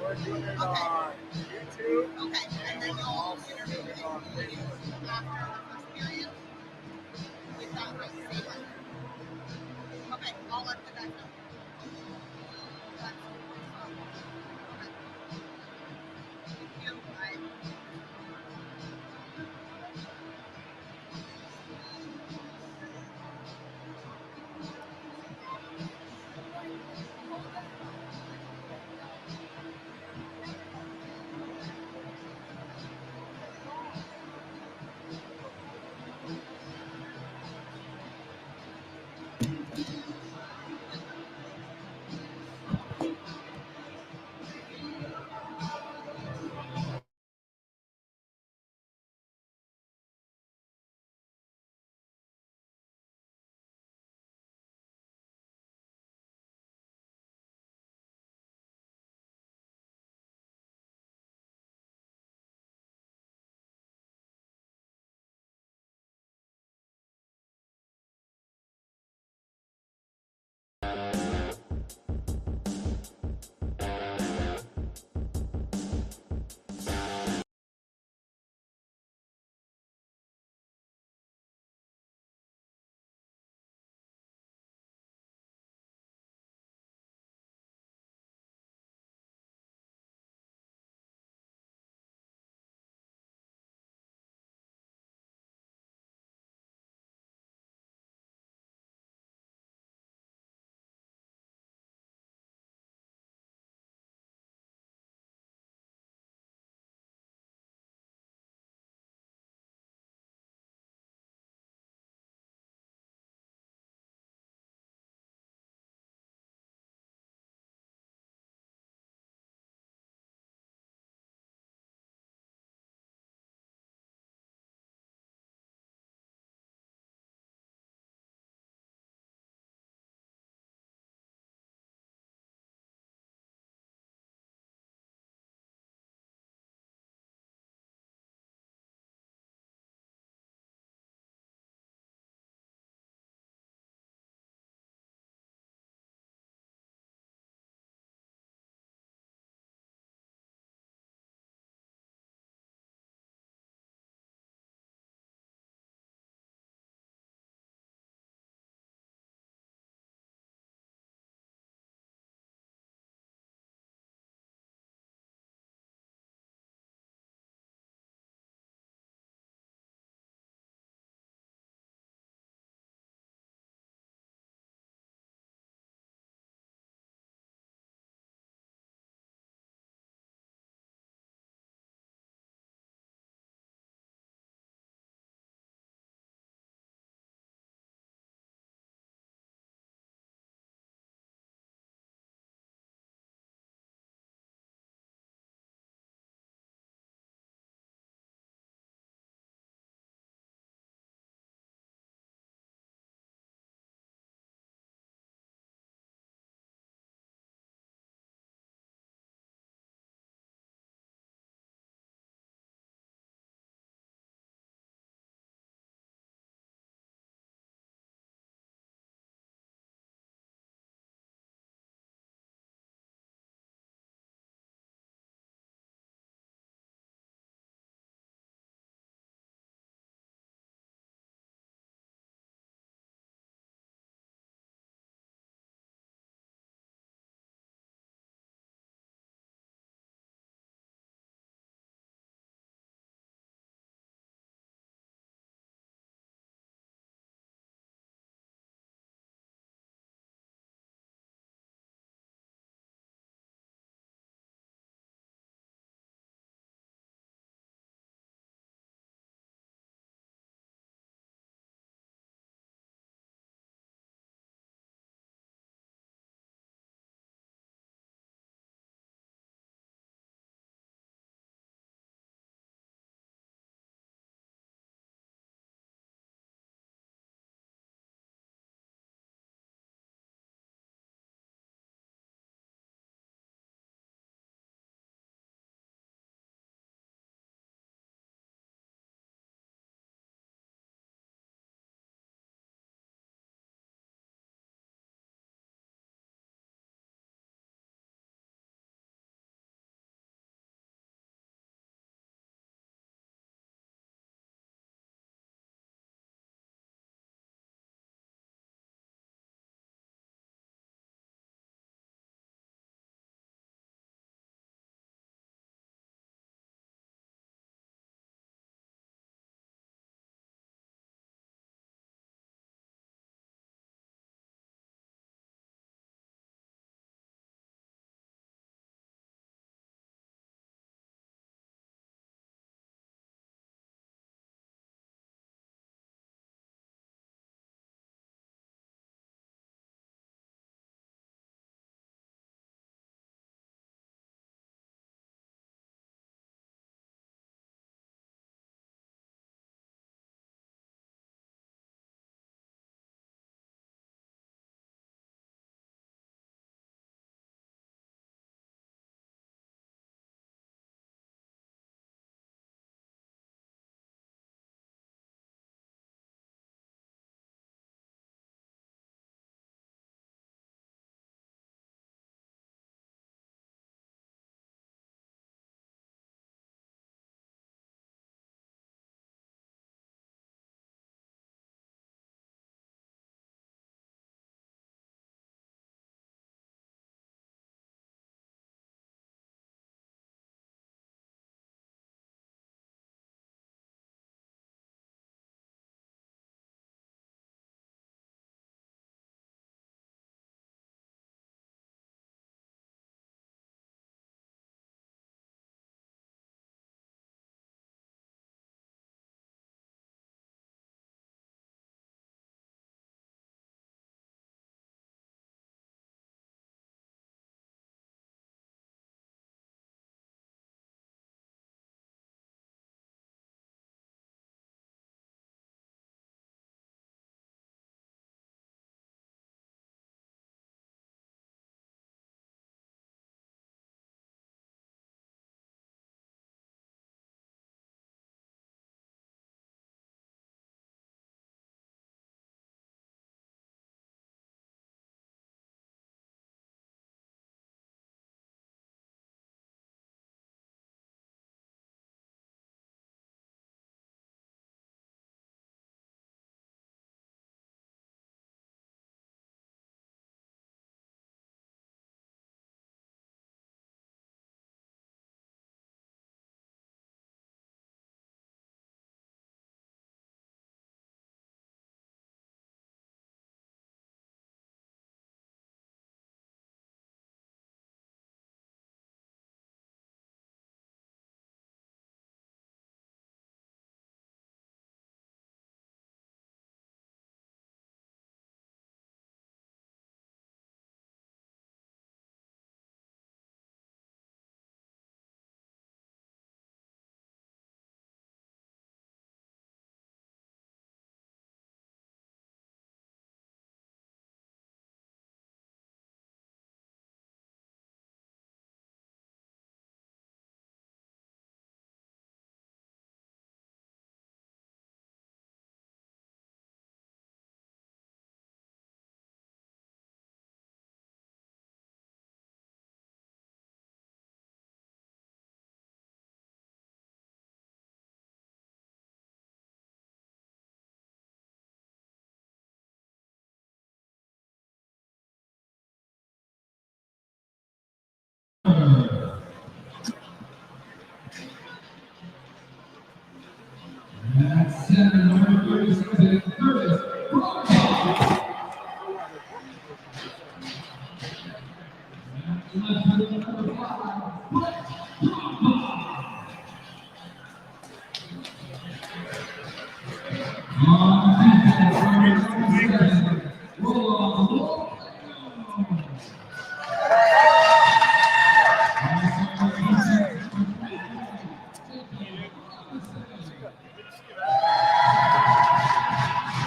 We're doing it on YouTube. Okay, and then you'll interview it on Facebook. After the first period, we've got like safer. Okay, I'll let the guys know. Okay. Thank you. Bye.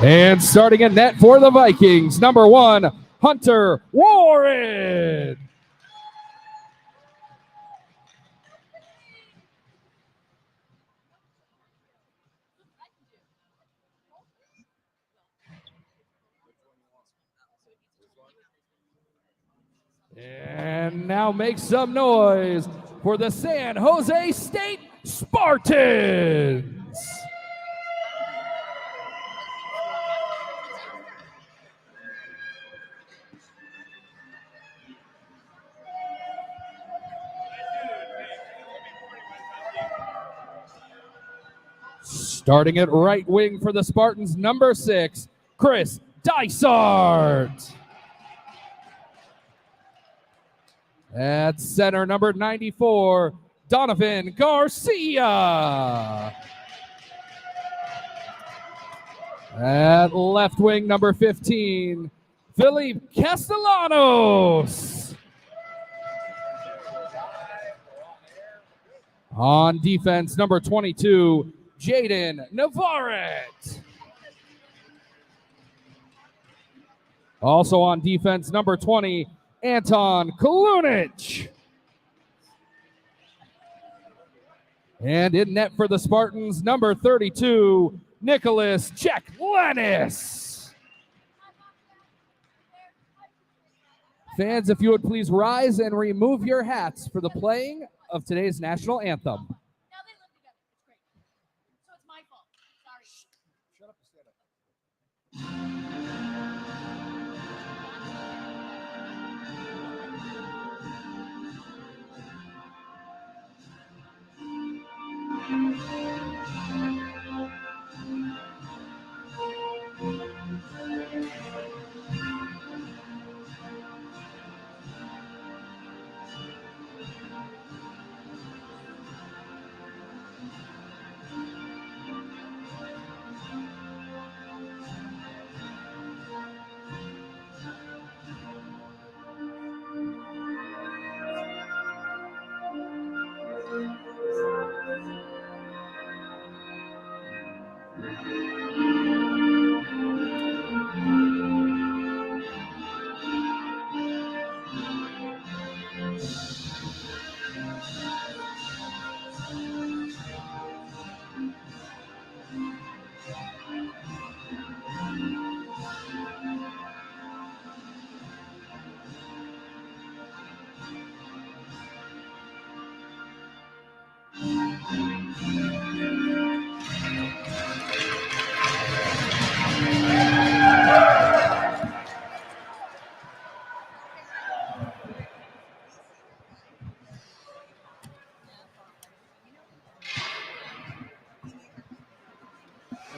And starting at net for the Vikings, number 1, Hunter Warren. And now make some noise for the San Jose State Spartans. Starting at right wing for the Spartans, number 6, Chris Dysart. At center, number 94, Donovan Garcia. At left wing, number 15, Felipe Castellanos. On defense, number 22, Jaden Navarrete. Also on defense, number 20, Anton Kalunic. And in net for the Spartans, number 32, Nicholas Cheklenis. Fans, if you would please rise and remove your hats for the playing of today's national anthem. Now they live together. It's great. So it's my fault. Sorry. Shut up and stand up.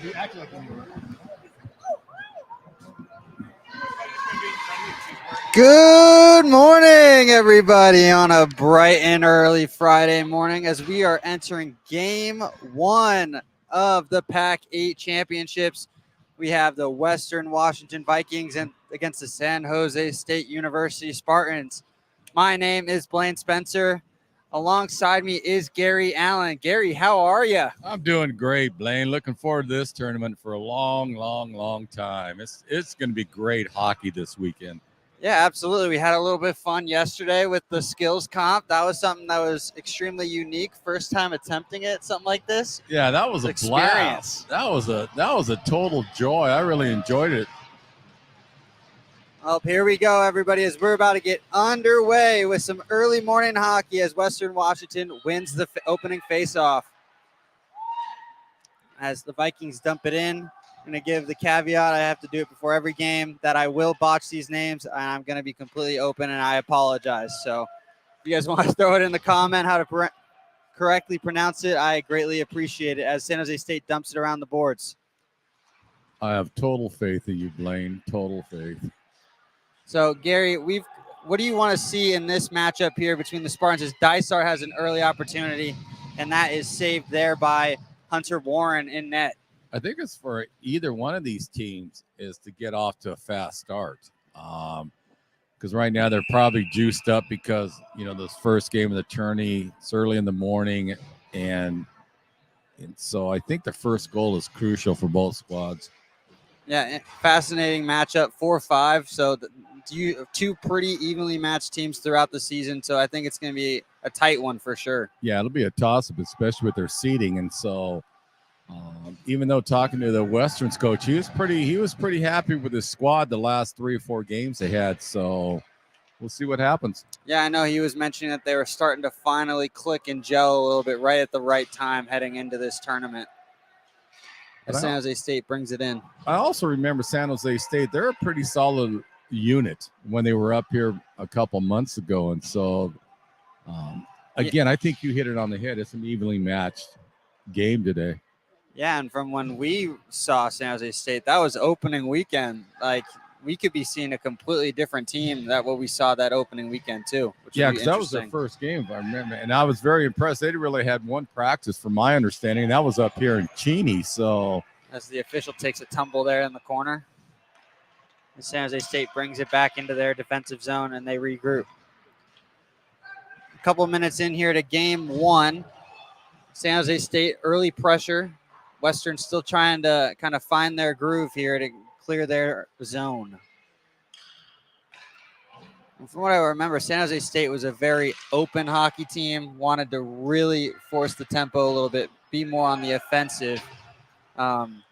You act like you were. Good morning, everybody, on a bright and early Friday morning as we are entering Game 1 of the PAC8 Championships. We have the Western Washington Vikings against the San Jose State University Spartans. My name is Blaine Spencer. Alongside me is Gary Allen. Gary, how are you? I'm doing great, Blaine. Looking forward to this tournament for a long time. It's going to be great hockey this weekend. Yeah, absolutely. We had a little bit of fun yesterday with the skills comp. That was something that was extremely unique. First time attempting it, something like this. Yeah, that was a blast. That was a total joy. I really enjoyed it. Well, here we go, everybody, as we're about to get underway with some early morning hockey as Western Washington wins the opening faceoff. As the Vikings dump it in, I'm going to give the caveat, I have to do it before every game, that I will botch these names, and I'm going to be completely open, and I apologize. So if you guys want to throw it in the comment how to correctly pronounce it, I greatly appreciate it as San Jose State dumps it around the boards. I have total faith in you, Blaine. Total faith. So, Gary, what do you want to see in this matchup here between the Spartans? As Dysart has an early opportunity, and that is saved there by Hunter Warren in net. I think it's for either one of these teams is to get off to a fast start. Because right now they're probably juiced up because, this first game of the tourney, it's early in the morning. And so I think the first goal is crucial for both squads. Yeah, fascinating matchup, 4-5. So two pretty evenly matched teams throughout the season. So I think it's going to be a tight one for sure. Yeah, it'll be a toss-up, especially with their seeding. And so even though talking to the Westerns coach, he was pretty happy with his squad the last 3 or 4 games they had. So we'll see what happens. Yeah, I know he was mentioning that they were starting to finally click and gel a little bit right at the right time heading into this tournament. As San Jose State brings it in. I also remember San Jose State, they're a pretty solid unit when they were up here a couple months ago. And so, again, I think you hit it on the head. It's an evenly matched game today. Yeah, and from when we saw San Jose State, that was opening weekend. Like, we could be seeing a completely different team than what we saw that opening weekend, too. Yeah, because that was their first game, if I remember. And I was very impressed. They really had one practice, from my understanding, and that was up here in Cheney. So, as the official takes a tumble there in the corner, and San Jose State brings it back into their defensive zone, and they regroup. A couple minutes in here to game 1. San Jose State, early pressure. Western still trying to kind of find their groove here to clear their zone. And from what I remember, San Jose State was a very open hockey team, wanted to really force the tempo a little bit, be more on the offensive. And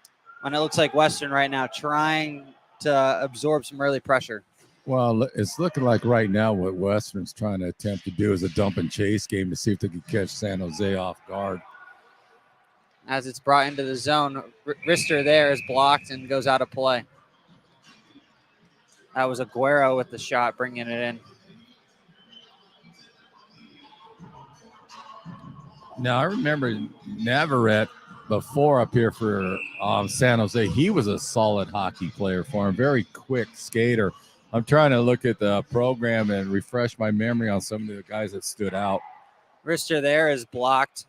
it looks like Western right now trying to absorb some early pressure. Well, it's looking like right now what Western's trying to attempt to do is a dump and chase game to see if they can catch San Jose off guard. As it's brought into the zone, Rister there is blocked and goes out of play. That was Aguero with the shot, bringing it in. Now, I remember Navarrete before up here for San Jose. He was a solid hockey player for him, very quick skater. I'm trying to look at the program and refresh my memory on some of the guys that stood out. Rister there is blocked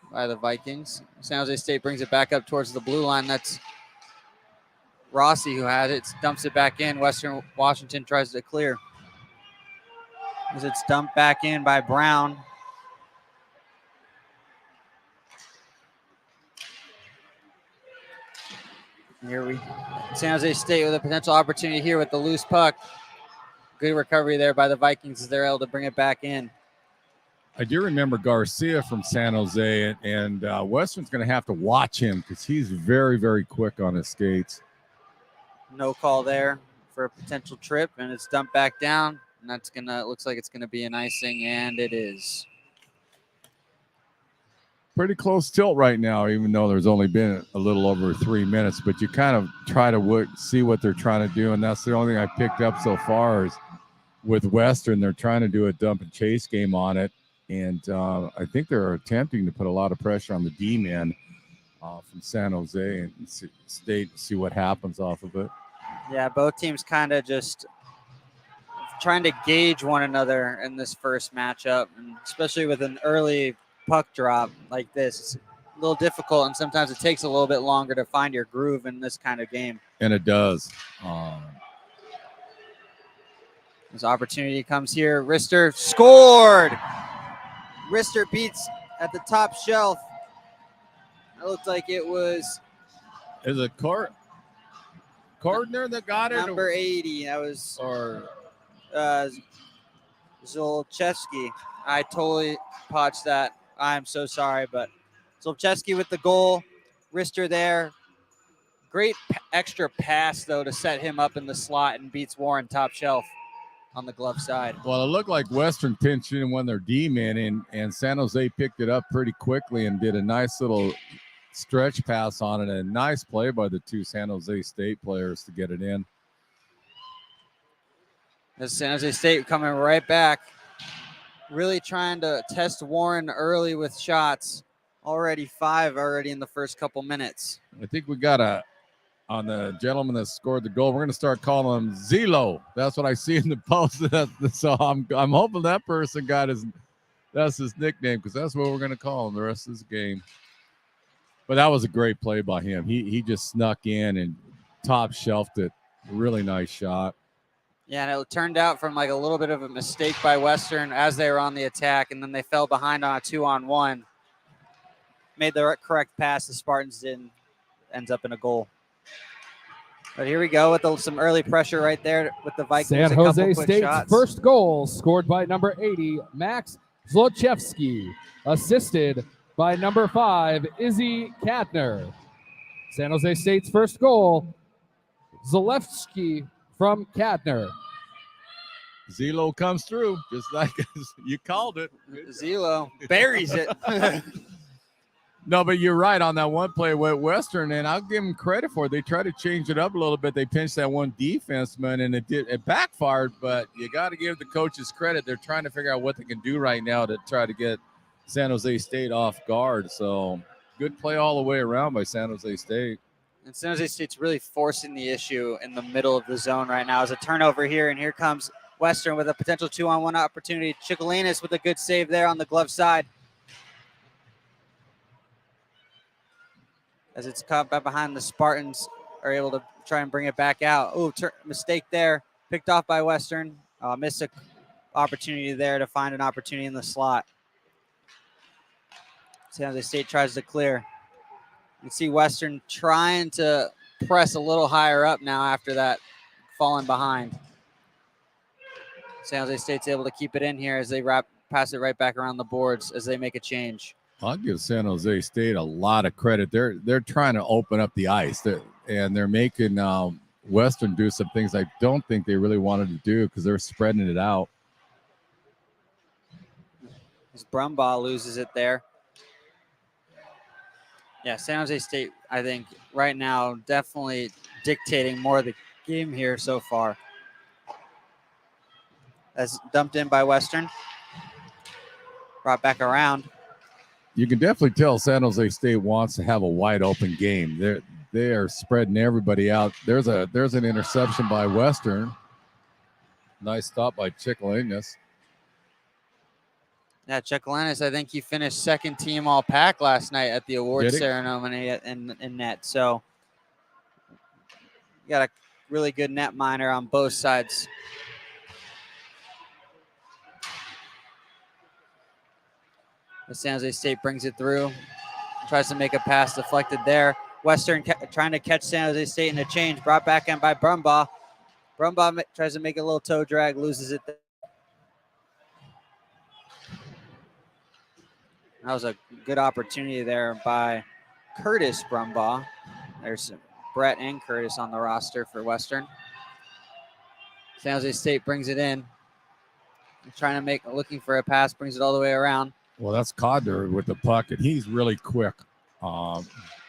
by the Vikings. San Jose State brings it back up towards the blue line. That's Rossi who had it, dumps it back in. Western Washington tries to clear. As it's dumped back in by Brown. San Jose State with a potential opportunity here with the loose puck. Good recovery there by the Vikings as they're able to bring it back in. I do remember Garcia from San Jose, and Western's going to have to watch him because he's very, very quick on his skates. No call there for a potential trip, and it's dumped back down. And that's looks like it's gonna be an icing, and it is. Pretty close tilt right now, even though there's only been a little over 3 minutes. But you kind of try to see what they're trying to do, and that's the only thing I picked up so far is with Western, they're trying to do a dump and chase game on it. And I think they're attempting to put a lot of pressure on the D-man from San Jose and see what happens off of it. Yeah, both teams kind of just trying to gauge one another in this first matchup, and especially with an early puck drop like this, it's a little difficult, and sometimes it takes a little bit longer to find your groove in this kind of game. And it does. This opportunity comes here. Rister scored. Rister beats at the top shelf. It looked like it was. Is it Cordner that got it? Number 80. That was Zolchevsky. I totally botched that. I'm so sorry, but Zolchevsky with the goal. Rister there. Great extra pass, though, to set him up in the slot and beats Warren top shelf on the glove side. Well, it looked like Western pinched in when their D-man, and San Jose picked it up pretty quickly and did a nice little stretch pass on it. A nice play by the two San Jose State players to get it in. As San Jose State coming right back. really trying to test Warren early with shots. Already 5 already in the first couple minutes. I think we got on the gentleman that scored the goal. We're going to start calling him Zelo. That's what I see in the post. So I'm hoping that person that's his nickname, because that's what we're going to call him the rest of this game. But that was a great play by him. He just snuck in and top shelved it. Really nice shot. Yeah, and it turned out from like a little bit of a mistake by Western as they were on the attack, and then they fell behind on a 2-on-1. Made the correct pass. The Spartans didn't. Ends up in a goal. But here we go with some early pressure right there with the Vikings. San a couple Jose quick State's shots. first goal scored by number 80, Max Zlochevsky, assisted by number 5, Izzy Katner. San Jose State's first goal, Zalewski from Katner. Zelo comes through, just like you called it. Zelo buries it. No, but you're right on that one play with Western, and I'll give them credit for it. They tried to change it up a little bit. They pinched that one defenseman, and it backfired, but you got to give the coaches credit. They're trying to figure out what they can do right now to try to get San Jose State off guard. So good play all the way around by San Jose State. And San Jose State's really forcing the issue in the middle of the zone right now. As a turnover here, and here comes Western with a potential 2-on-1 opportunity. Chikalinas with a good save there on the glove side. As it's caught back behind, the Spartans are able to try and bring it back out. Oh, mistake there. Picked off by Western. Missed an opportunity there to find an opportunity in the slot. San Jose State tries to clear. You can see Western trying to press a little higher up now after that falling behind. San Jose State's able to keep it in here as they pass it right back around the boards as they make a change. I'll give San Jose State a lot of credit. They're trying to open up the ice, and they're making Western do some things I don't think they really wanted to do because they're spreading it out. As Brumbaugh loses it there. Yeah, San Jose State, I think, right now definitely dictating more of the game here so far. That's dumped in by Western. Brought back around. You can definitely tell San Jose State wants to have a wide open game. They are spreading everybody out. There's an interception by Western. Nice stop by Chikalinas. Yeah, Chikalinas, I think he finished second team all PAC last night at the awards ceremony in net. So you got a really good net miner on both sides. San Jose State brings it through, tries to make a pass deflected there. Western trying to catch San Jose State in a change, brought back in by Brumbaugh. Brumbaugh tries to make a little toe drag, loses it there. That was a good opportunity there by Curtis Brumbaugh. There's Brett and Curtis on the roster for Western. San Jose State brings it in. Trying to looking for a pass, brings it all the way around. Well, that's Codner with the puck, and he's really quick.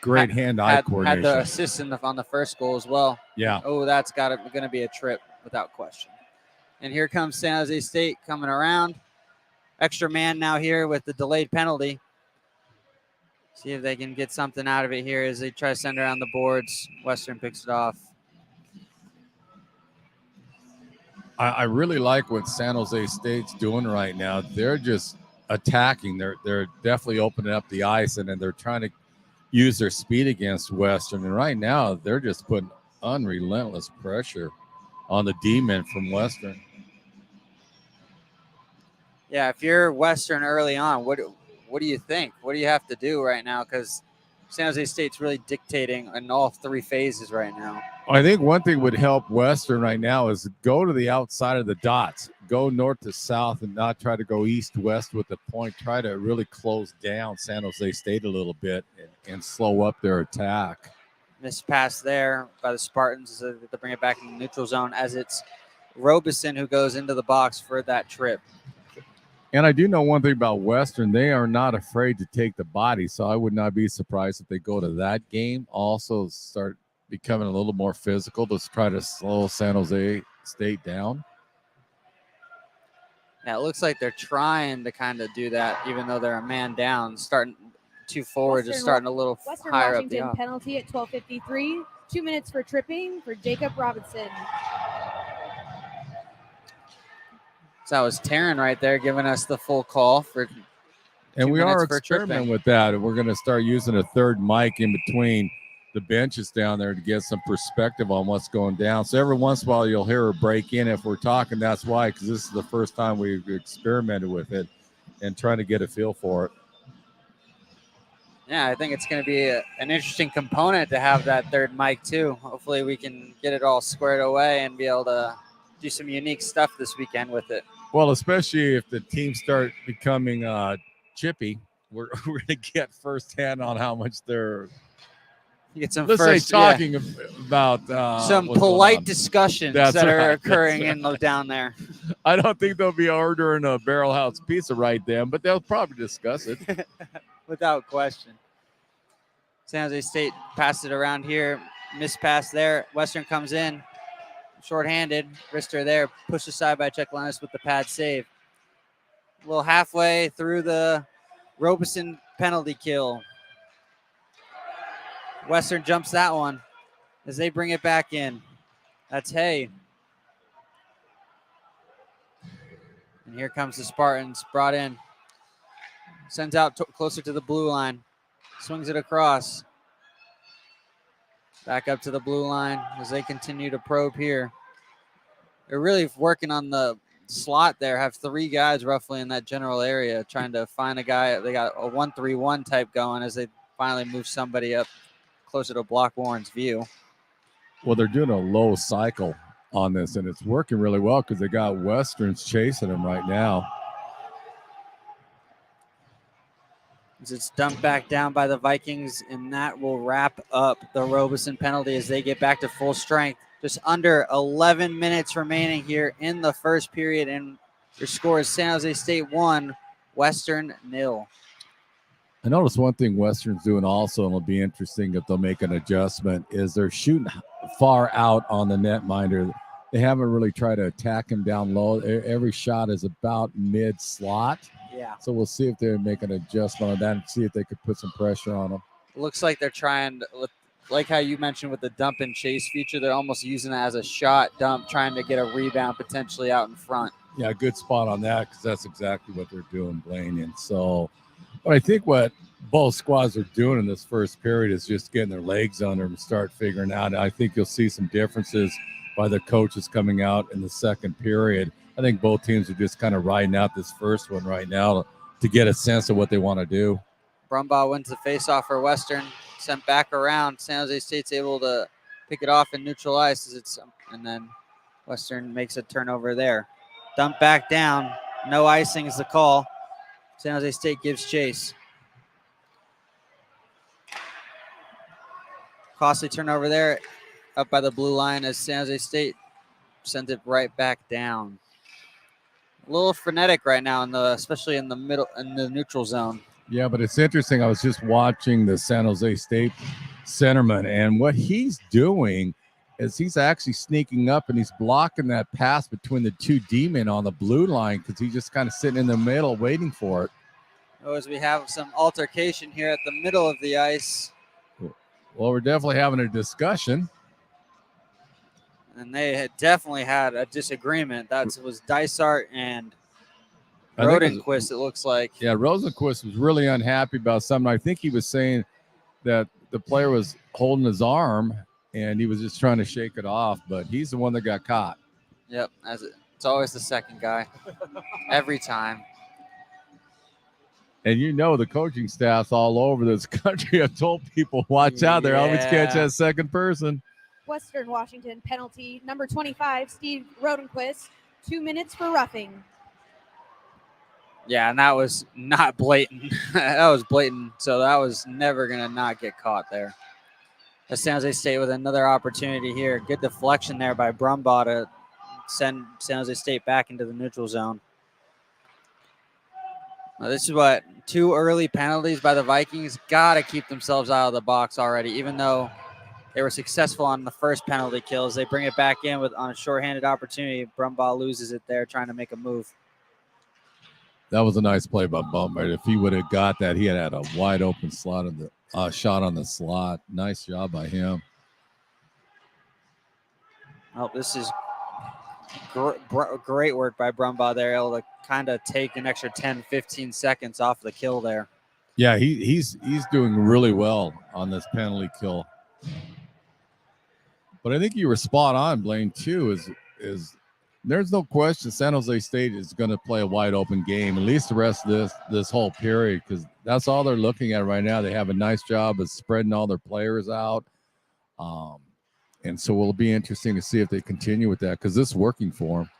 Great hand-eye coordination. Had the assist on the first goal as well. Yeah. Oh, that's going to be a trip without question. And here comes San Jose State coming around. Extra man now here with the delayed penalty. See if they can get something out of it here as they try to send it around the boards. Western picks it off. I really like what San Jose State's doing right now. They're just attacking. They're definitely opening up the ice, and then they're trying to use their speed against Western. And right now, they're just putting unrelentless pressure on the D-men from Western. Yeah, if you're Western early on, what do you think? What do you have to do right now? Because San Jose State's really dictating in all three phases right now. I think one thing would help Western right now is go to the outside of the dots. Go north to south and not try to go east-west with the point. Try to really close down San Jose State a little bit and slow up their attack. Missed pass there by the Spartans to bring it back in the neutral zone as it's Robeson who goes into the box for that trip. And I do know one thing about Western. They are not afraid to take the body, so I would not be surprised if they go to that game. Also start becoming a little more physical to try to slow San Jose State down. Yeah, it looks like they're trying to kind of do that, even though they're a man down, starting too forward, just starting a little Western higher up the Washington off. penalty at 12:53. 2 minutes for tripping for Jacob Robinson. So that was Taryn right there giving us the full call for And 2 we are minutes for experimenting tripping. with that. And we're going to start using a third mic in between the benches down there to get some perspective on what's going down. So every once in a while you'll hear her break in if we're talking. That's why, because this is the first time we've experimented with it and trying to get a feel for it. Yeah, I think it's going to be an interesting component to have that third mic too. Hopefully we can get it all squared away and be able to do some unique stuff this weekend with it. Well, especially if the teams start becoming chippy, we're going to get firsthand on how much they're, Get some let's first, say, talking about some what's going polite on. discussions That's that are right, occurring that's in down there. I don't think they'll be ordering a Barrel House pizza right then, but they'll probably discuss it. Without question. San Jose State passed it around here. Missed pass there. Western comes in. Shorthanded. Wrister there. Pushed aside by Chuck Lennis with the pad save. A little halfway through the Robeson penalty kill. Western jumps that one as they bring it back in. That's Hay. And here comes the Spartans brought in. Sends out closer to the blue line. Swings it across. Back up to the blue line as they continue to probe here. They're really working on the slot there. Have 3 guys roughly in that general area trying to find a guy. They got a 1-3-1 type going as they finally move somebody up closer to Block Warren's view. Well, they're doing a low cycle on this, and it's working really well because they got Westerns chasing them right now. As it's dumped back down by the Vikings, and that will wrap up the Robeson penalty as they get back to full strength. Just under 11 minutes remaining here in the first period, and your score is San Jose State 1, Western 0. I noticed one thing Western's doing also, and it'll be interesting if they'll make an adjustment, is they're shooting far out on the netminder. They haven't really tried to attack him down low. Every shot is about mid-slot. Yeah. So we'll see if they make an adjustment on that and see if they could put some pressure on them. Looks like they're trying to, like how you mentioned with the dump and chase feature, they're almost using it as a shot dump, trying to get a rebound potentially out in front. Yeah, good spot on that because that's exactly what they're doing, Blaine. And so, but I think what both squads are doing in this first period is just getting their legs under them and start figuring out. I think you'll see some differences by the coaches coming out in the second period. I think both teams are just kind of riding out this first one right now to get a sense of what they want to do. Brumbaugh wins the faceoff for Western, sent back around. San Jose State's able to pick it off and neutralize, and then Western makes a turnover there. Dump back down. No icing is the call. San Jose State gives chase. Costly turnover there, up by the blue line as San Jose State sent it right back down. A little frenetic right now, especially in the middle, in the neutral zone. Yeah, but it's interesting. I was just watching the San Jose State centerman, and what he's doing is he's actually sneaking up and he's blocking that pass between the 2 D-men on the blue line because he's just kind of sitting in the middle waiting for it. Oh, as we have some altercation here at the middle of the ice. Well, we're definitely having a discussion. And they had definitely had a disagreement. That was Dysart and Rodenquist, it looks like. Yeah, Rosenquist was really unhappy about something. I think he was saying that the player was holding his arm and he was just trying to shake it off, but he's the one that got caught. Yep, it's always the second guy. Every time. And you know the coaching staffs all over this country have told people, watch out, they always catch that second person. Western Washington penalty, number 25, Steve Rodenquist, 2 minutes for roughing. Yeah, and that was not blatant. That was blatant, so that was never going to not get caught there. San Jose State with another opportunity here. Good deflection there by Brumbaugh to send San Jose State back into the neutral zone. Now, this is what 2 early penalties by the Vikings. Got to keep themselves out of the box already, even though they were successful on the first penalty kills. They bring it back in on a shorthanded opportunity. Brumbaugh loses it there trying to make a move. That was a nice play by Bummer. If he would have got that, he had a wide open slot of the shot on the slot. Nice job by him. Oh, this is great work by Brumbaugh there, able to kind of take an extra 10, 15 seconds off the kill there. Yeah, he's doing really well on this penalty kill. But I think you were spot on, Blaine, too, is there's no question San Jose State is going to play a wide open game, at least the rest of this whole period, because that's all they're looking at right now. They have a nice job of spreading all their players out. And so it'll be interesting to see if they continue with that, because this is working for them.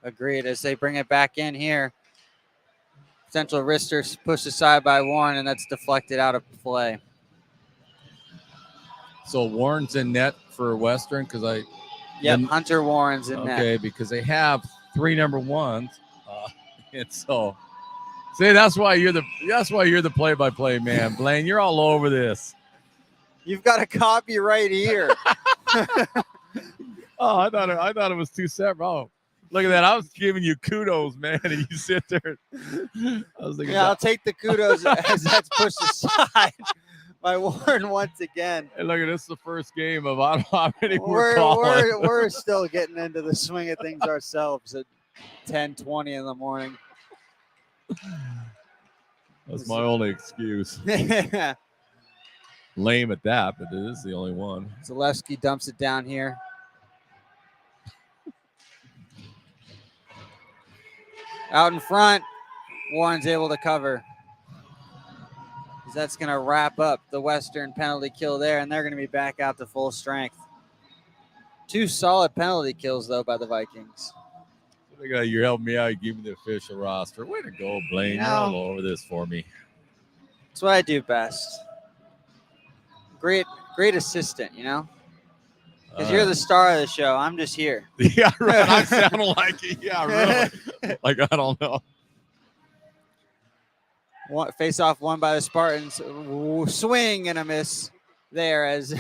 Agreed. As they bring it back in here, Central wrister pushed aside by Warren, and that's deflected out of play. So Warren's in net for Western, because Hunter Warren's in net. Okay, because they have 3 number ones, and so see that's why you're the play-by-play man, Blaine. You're all over this. You've got a copy right here. Oh, I thought it was 2 separate. Oh, look at that! I was giving you kudos, man, and you sit there. I was thinking, I'll take the kudos as that's pushed aside by Warren once again. And look at this, the first game of I don't know how many we're calling. We're still getting into the swing of things ourselves at 10:20 in the morning. That's my only excuse. Lame at that, but it is the only one. Zalewski dumps it down here. Out in front, Warren's able to cover. That's going to wrap up the Western penalty kill there, and they're going to be back out to full strength. 2 solid penalty kills, though, by the Vikings. You're helping me out. You give me the official roster. Way to go, Blaine. You're all over this for me. That's what I do best. Great assistant, because you're the star of the show. I'm just here. Yeah, right. I sound like it. Yeah, really. Like, I don't know. Face off won by the Spartans. Swing and a miss there as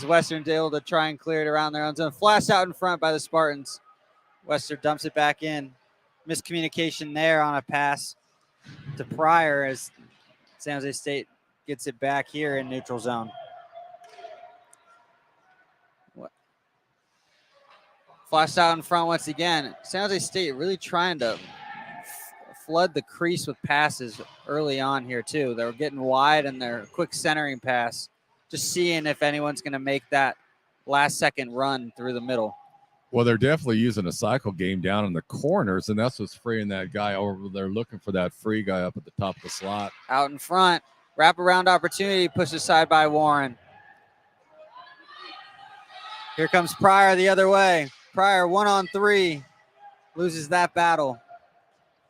Western's able to try and clear it around their own zone. Flash out in front by the Spartans. Western dumps it back in. Miscommunication there on a pass to Pryor as San Jose State gets it back here in neutral zone. Flashed out in front once again. San Jose State really trying to flood the crease with passes early on here too. They were getting wide and their quick centering pass, just seeing if anyone's going to make that last second run through the middle. Well, they're definitely using a cycle game down in the corners, and that's what's freeing that guy over there, looking for that free guy up at the top of the slot. Out in front, wraparound opportunity, pushed aside by Warren. Here comes Pryor the other way. Pryor 1-on-3, loses that battle.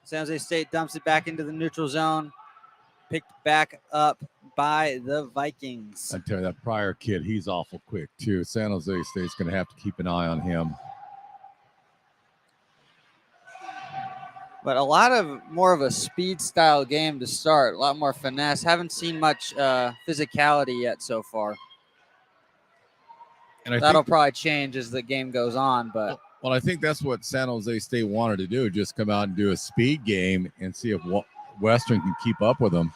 San Jose State dumps it back into the neutral zone, picked back up by the Vikings. I tell you, that Pryor kid, he's awful quick too. San Jose State's going to have to keep an eye on him. But a lot of more of a speed style game to start, a lot more finesse. Haven't seen much physicality yet so far. And that'll probably change as the game goes on. But well, I think that's what San Jose State wanted to do, just come out and do a speed game and see if Western can keep up with them.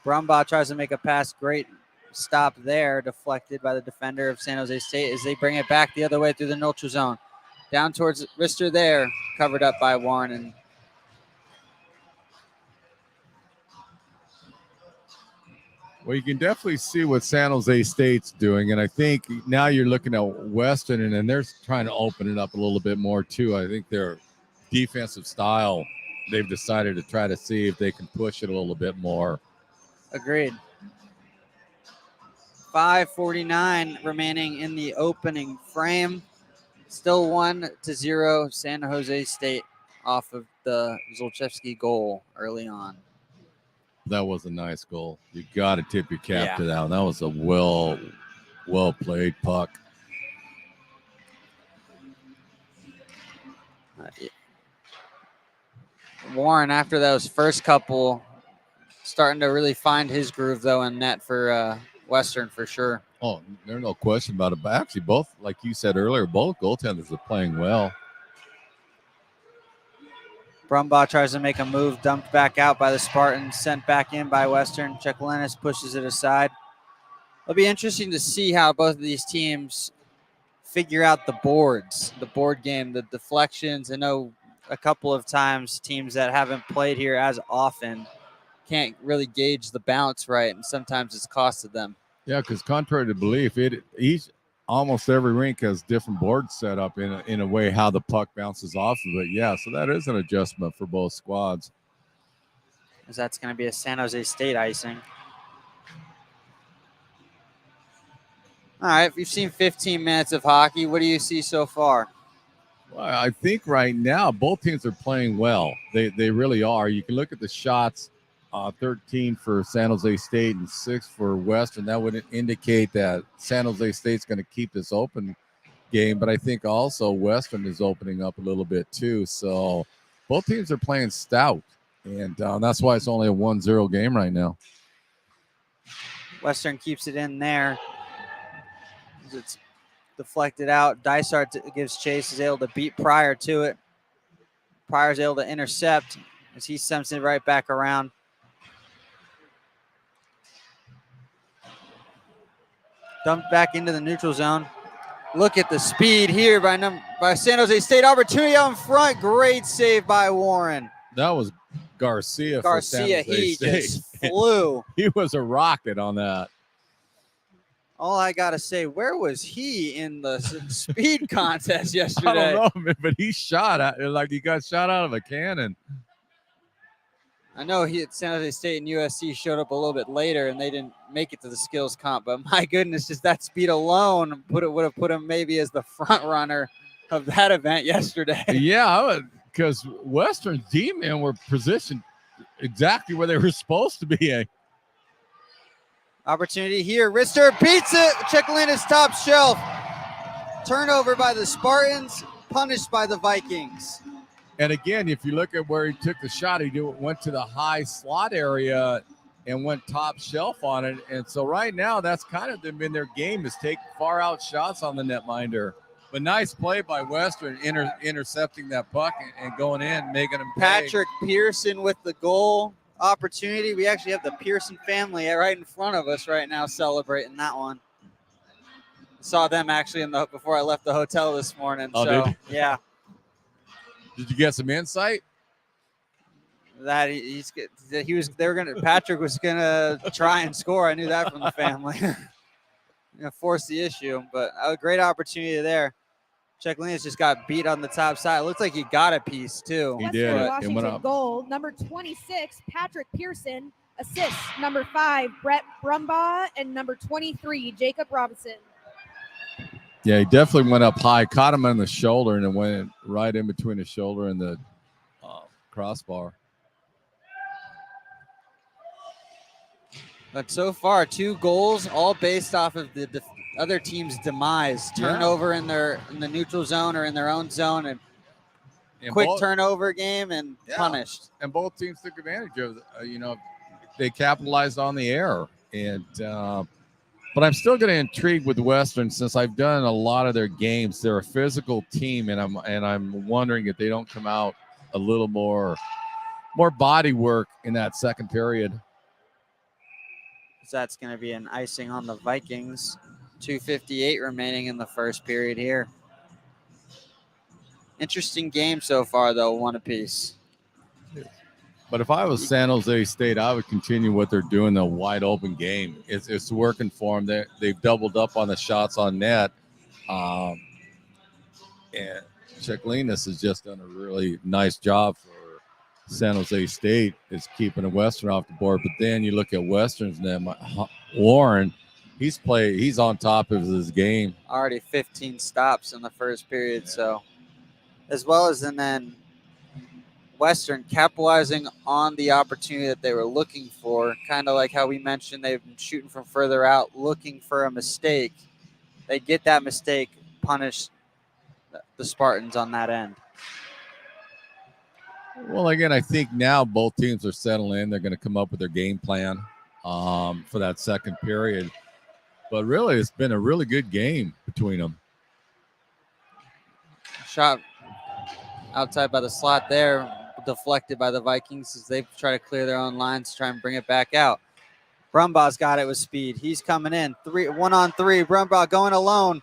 Brumbaugh tries to make a pass. Great stop there, deflected by the defender of San Jose State as they bring it back the other way through the neutral zone. Down towards Rister there, covered up by Warren. And well, you can definitely see what San Jose State's doing, and I think now you're looking at Western, and then they're trying to open it up a little bit more too. I think their defensive style, they've decided to try to see if they can push it a little bit more. Agreed. 5:49 remaining in the opening frame. Still 1-0 San Jose State off of the Zolchevsky goal early on. That was a nice goal. You got to tip your cap to that one. That was a well played puck. Warren, after those first couple, starting to really find his groove, though, in net for Western for sure. Oh, there's no question about it. But actually, both, like you said earlier, both goaltenders are playing well. Brumbaugh tries to make a move, dumped back out by the Spartans, sent back in by Western. Chekalinas pushes it aside. It'll be interesting to see how both of these teams figure out the boards, the board game, the deflections. I know a couple of times teams that haven't played here as often can't really gauge the bounce right, and sometimes it's costed them. Yeah, because contrary to belief, almost every rink has different boards set up in a way how the puck bounces off of it. Yeah, so that is an adjustment for both squads. As that's going to be a San Jose State icing. All right, we've seen 15 minutes of hockey. What do you see so far? Well, I think right now both teams are playing well. They really are. You can look at the shots, 13 for San Jose State and 6 for Western. That would indicate that San Jose State's going to keep this open game, but I think also Western is opening up a little bit too. So both teams are playing stout, and that's why it's only a 1-0 game right now. Western keeps it in there. It's deflected out. Dysart gives chase, is able to beat Pryor to it. Pryor's able to intercept as he sends it right back around. Dumped back into the neutral zone. Look at the speed here by San Jose State. Opportunity out in front. Great save by Warren. That was Garcia for San Jose he State. just flew. He was a rocket on that. All I got to say, where was he in the speed contest yesterday? I don't know, but he shot like he got shot out of a cannon. I know he at San Jose State and USC showed up a little bit later, and they didn't make it to the skills comp. But my goodness, just that speed alone would have put him maybe as the front runner of that event yesterday. Yeah, because Western D-men were positioned exactly where they were supposed to be. Opportunity here. Rister beats it. Chekalinas top shelf. Turnover by the Spartans, punished by the Vikings. And again, if you look at where he took the shot, he went to the high slot area and went top shelf on it. And so right now, that's kind of been their game, is take far out shots on the netminder. But nice play by Western, intercepting that puck and going in, making them pay. Patrick Pearson with the goal opportunity. We actually have the Pearson family right in front of us right now celebrating that one. Saw them actually before I left the hotel this morning. Oh, so yeah. Did you get some insight? That Patrick was gonna try and score. I knew that from the family. Force the issue, but a great opportunity there. Chekalinas just got beat on the top side. It looks like he got a piece too. He did. Washington goal. Number 26, Patrick Pearson. Assist. Number 5, Brett Brumbaugh. And number 23, Jacob Robinson. Yeah, he definitely went up high, caught him on the shoulder, and it went right in between the shoulder and the crossbar. But so far, 2 goals, all based off of the other team's demise. Turnover in the neutral zone or in their own zone, and quick turnover game and punished. And both teams took advantage of they capitalized on the error. And but I'm still going to intrigue with Western, since I've done a lot of their games. They're a physical team, and I'm wondering if they don't come out a little more body work in that second period. So that's going to be an icing on the Vikings. 2:58 remaining in the first period here. Interesting game so far, though, 1 apiece. But if I was San Jose State, I would continue what they're doing, the wide open game. It's working for them. They've doubled up on the shots on net. And Chekalinas has just done a really nice job for San Jose State. Is keeping a Western off the board. But then you look at Western's net. Warren, he's on top of his game. Already 15 stops in the first period. So, as well as, and then Western capitalizing on the opportunity that they were looking for, kind of like how we mentioned they've been shooting from further out, looking for a mistake. They get that mistake, punish the Spartans on that end. Well, again, I think now both teams are settling in. They're going to come up with their game plan for that second period. But really, it's been a really good game between them. Shot outside by the slot there. deflected by the Vikings as they try to clear their own lines to try and bring it back out. Brumbaugh's got it with speed. He's coming in. 1-on-3. Brumbaugh going alone.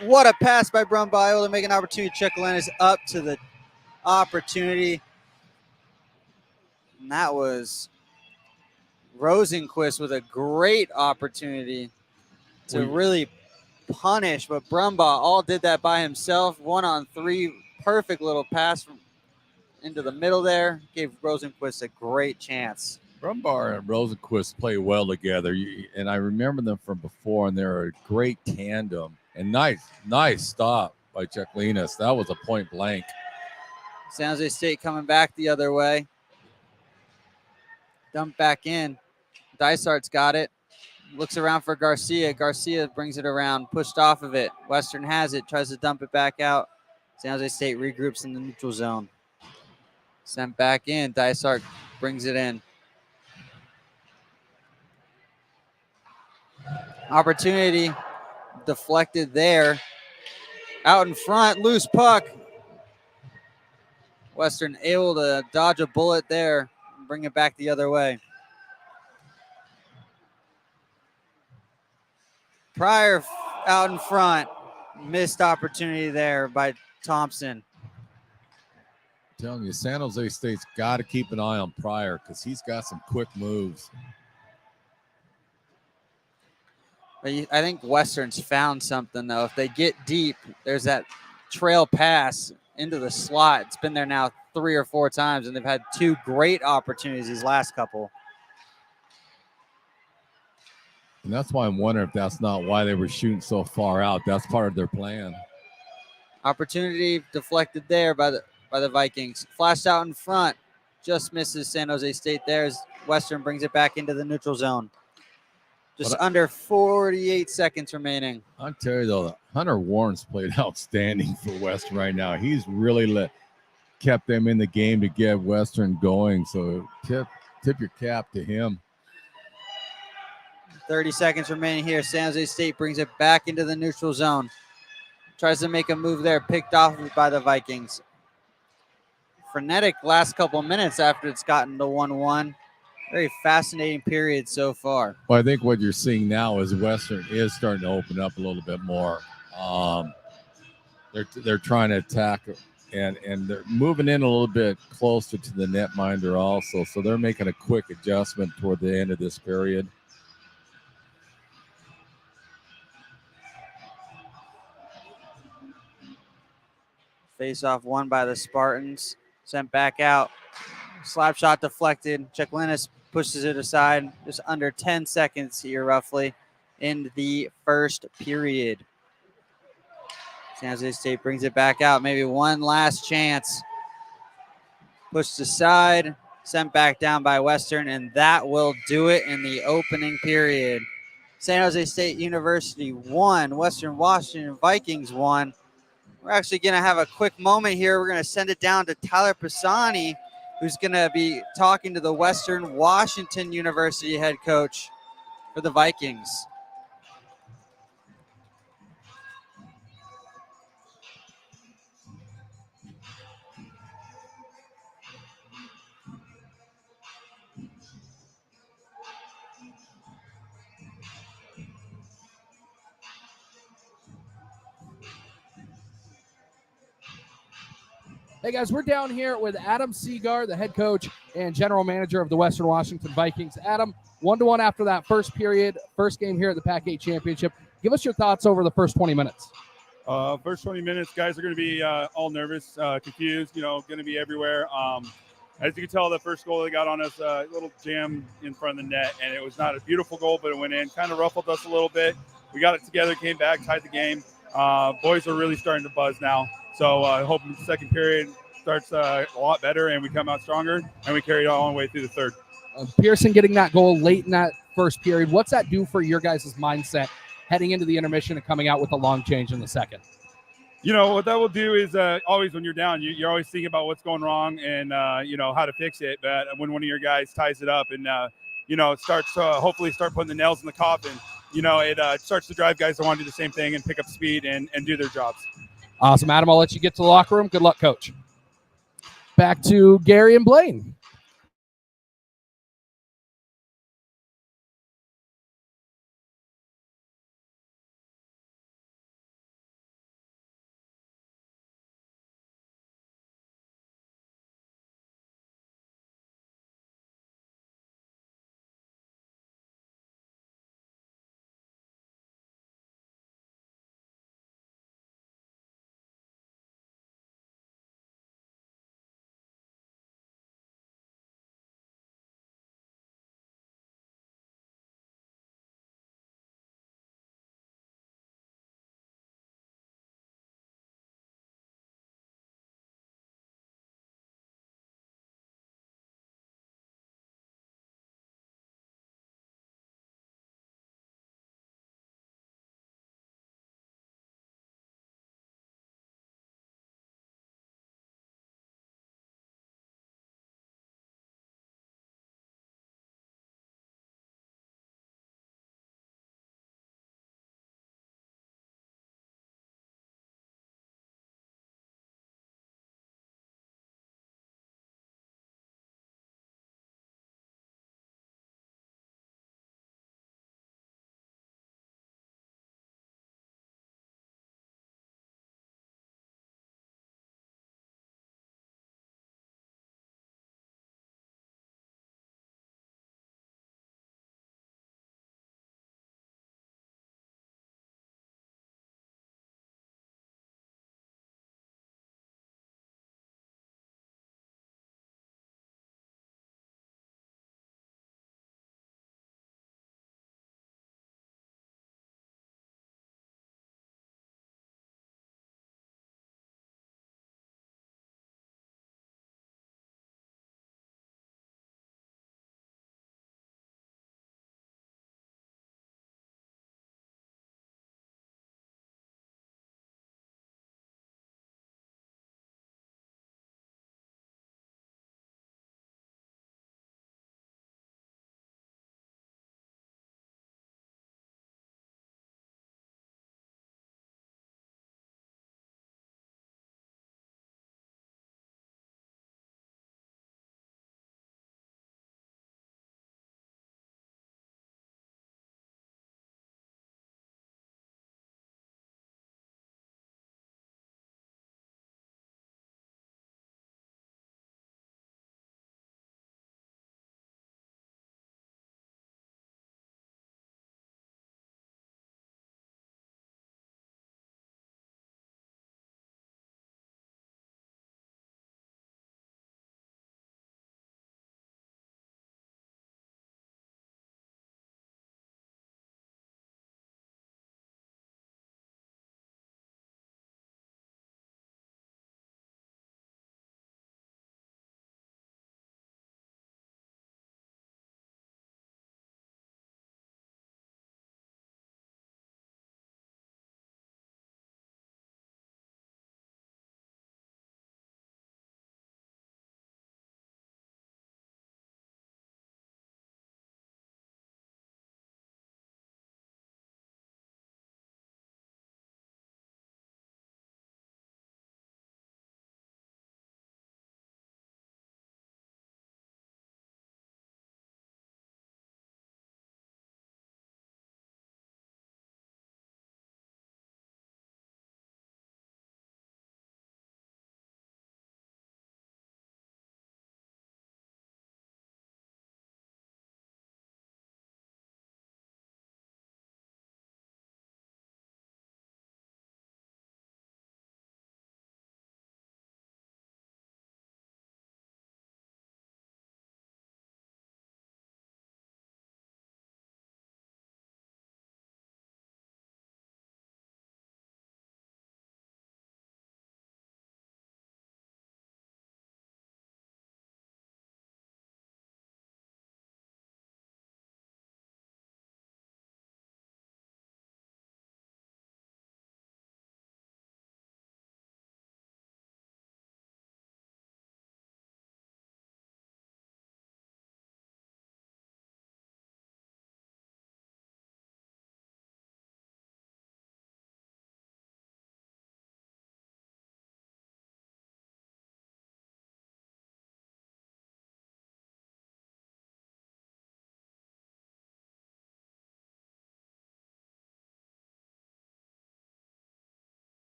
What a pass by Brumbaugh, able to make an opportunity. Chuck Lennis up to the opportunity. And that was Rosenquist with a great opportunity to really punish, but Brumbaugh all did that by himself. 1-on-3. Perfect little pass into the middle there. Gave Rosenquist a great chance. Brumbaugh and Rosenquist play well together, and I remember them from before, and they're a great tandem. And nice stop by Chuck Lennis. That was a point blank. San Jose State coming back the other way. Dump back in. Dysart's got it. Looks around for Garcia. Garcia brings it around, pushed off of it. Western has it, tries to dump it back out. San Jose State regroups in the neutral zone. Sent back in. Dysart brings it in. Opportunity deflected there. Out in front, loose puck. Western able to dodge a bullet there and bring it back the other way. Pryor out in front. Missed opportunity there by Thompson. I'm telling you, San Jose State's got to keep an eye on Pryor because he's got some quick moves. But I think Western's found something, though. If they get deep, there's that trail pass into the slot. It's been there now 3 or 4 times, and they've had 2 great opportunities these last couple. And that's why I'm wondering if that's not why they were shooting so far out. That's part of their plan. Opportunity deflected there by the Vikings. Flashed out in front. Just misses San Jose State there as Western brings it back into the neutral zone. Just under 48 seconds remaining. I'll tell you, though, Hunter Warren's played outstanding for Western right now. He's really kept them in the game to get Western going. So tip your cap to him. 30 seconds remaining here. San Jose State brings it back into the neutral zone. Tries to make a move there, picked off by the Vikings. Frenetic last couple minutes after it's gotten to 1-1. Very fascinating period so far. Well, I think what you're seeing now is Western is starting to open up a little bit more. They're trying to attack, and they're moving in a little bit closer to the netminder also. So they're making a quick adjustment toward the end of this period. Face off won by the Spartans. Sent back out. Slap shot deflected. Chuck Lennis pushes it aside. Just under 10 seconds here, roughly, in the first period. San Jose State brings it back out. Maybe one last chance. Pushed aside. Sent back down by Western, and that will do it in the opening period. San Jose State University won. Western Washington Vikings won. We're actually going to have a quick moment here. We're going to send it down to Tyler Pisani, who's going to be talking to the Western Washington University head coach for the Vikings. Hey, guys, we're down here with Adam Seagar, the head coach and general manager of the Western Washington Vikings. Adam, 1-1 after that first period, first game here at the PAC8 Championship. Give us your thoughts over the first 20 minutes. First 20 minutes, guys are going to be all nervous, confused, going to be everywhere. As you can tell, the first goal they got on us, a little jam in front of the net, and it was not a beautiful goal, but it went in, kind of ruffled us a little bit. We got it together, came back, tied the game. Boys are really starting to buzz now. So I hope the second period starts a lot better and we come out stronger, and we carry it all the way through the third. Pearson getting that goal late in that first period. What's that do for your guys' mindset heading into the intermission and coming out with a long change in the second? What that will do is always when you're down, you're always thinking about what's going wrong and, how to fix it. But when one of your guys ties it up and, starts to hopefully start putting the nails in the coffin, it starts to drive guys to want to do the same thing and pick up speed and do their jobs. Awesome, Adam. I'll let you get to the locker room. Good luck, Coach. back to Gary and Blaine.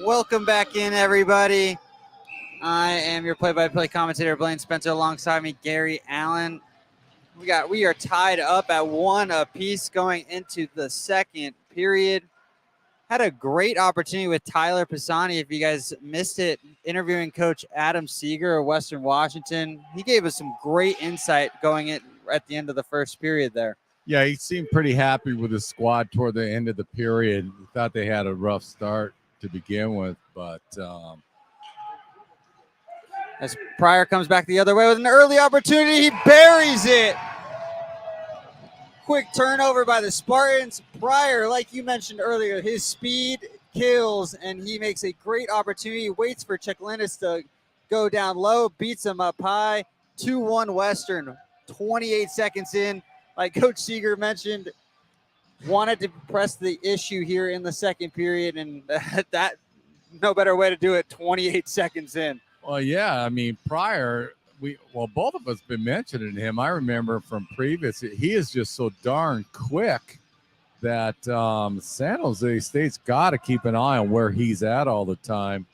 Welcome back in, everybody. I am your play-by-play commentator, Blaine Spencer. Alongside me, Gary Allen. We are tied up at 1 apiece going into the second period. Had a great opportunity with Tyler Pisani. If you guys missed it, interviewing Coach Adam Seeger of Western Washington. He gave us some great insight going in at the end of the first period there. Yeah, he seemed pretty happy with his squad toward the end of the period. He thought they had a rough start to begin with, but as Pryor comes back the other way with an early opportunity, he buries it. Quick turnover by the Spartans. Pryor, like you mentioned earlier, his speed kills, and he makes a great opportunity. Waits for Cheklinis to go down low, beats him up high. 2-1 Western, 28 seconds in. Like Coach Seeger mentioned, wanted to press the issue here in the second period, and that no better way to do it 28 seconds in. Well, yeah, I mean, Pryor, both of us been mentioning him. I remember from previous, he is just so darn quick that San Jose State's got to keep an eye on where he's at all the time.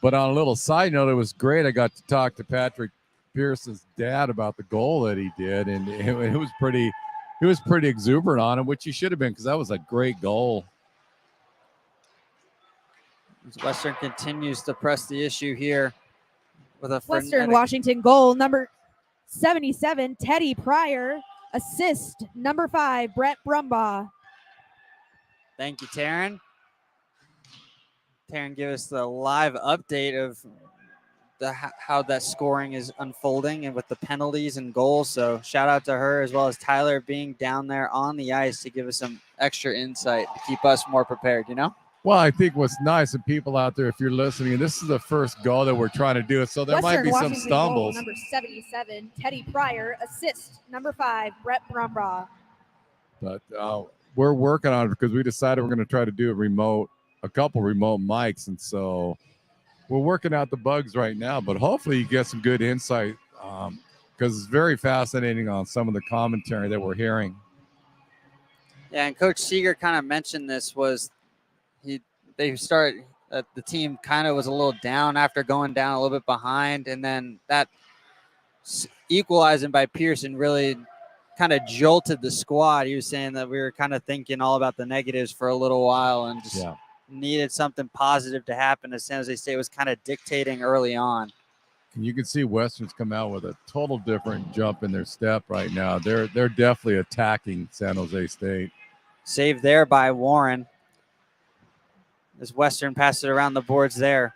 But on a little side note, it was great. I got to talk to Patrick Pearson's dad about the goal that he did, and it was pretty. He was pretty exuberant on it, which he should have been, because that was a great goal. Western continues to press the issue here with a Western Washington goal, number 77, Teddy Pryor. Assist, number 5, Brett Brumbaugh. Thank you, Taryn. Taryn, give us the live update of how that scoring is unfolding and with the penalties and goals. So shout out to her, as well as Tyler being down there on the ice to give us some extra insight to keep us more prepared, you know? Well, I think what's nice, and people out there, if you're listening, this is the first goal that we're trying to do it, so there might be some stumbles. Goal, number 77, Teddy Pryor. Assist, number 5, Brett Brumbaugh. But we're working on it because we decided we're going to try to do a couple remote mics, and so we're working out the bugs right now. But hopefully you get some good insight, because it's very fascinating on some of the commentary that we're hearing. Yeah, and Coach Seeger kind of mentioned this was the team kind of was a little down after going down a little bit behind, and then that equalizing by Pearson really kind of jolted the squad. He was saying that we were kind of thinking all about the negatives for a little while and just needed something positive to happen, as San Jose State was kind of dictating early on. And you can see Western's come out with a total different jump in their step right now. They're definitely attacking San Jose State. Saved there by Warren, as Western passed it around the boards there.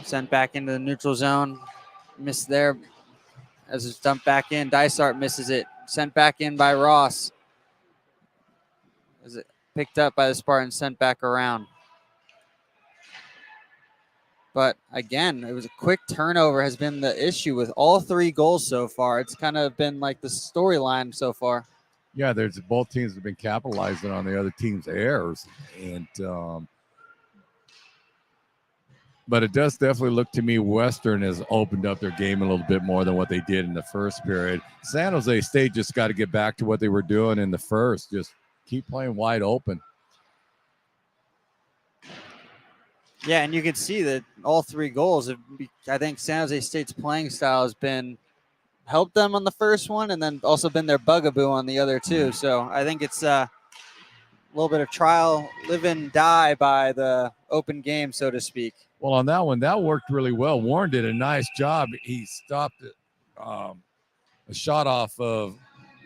Sent back into the neutral zone. Missed there as it's dumped back in. Dysart misses it. Sent back in by Ross. As it picked up by the Spartans, sent back around. But again, it was a quick turnover has been the issue with all 3 goals so far. It's kind of been like the storyline so far. Yeah, both teams have been capitalizing on the other team's errors, and but it does definitely look to me Western has opened up their game a little bit more than what they did in the first period. San Jose State just got to get back to what they were doing in the first. Just keep playing wide open. Yeah, and you can see that all 3 goals I think San Jose State's playing style has been helped them on the first one, and then also been their bugaboo on the other 2. So I think it's a little bit of trial, live and die by the open game, so to speak. Well, on that one, that worked really well. Warren did a nice job. He stopped it, a shot off of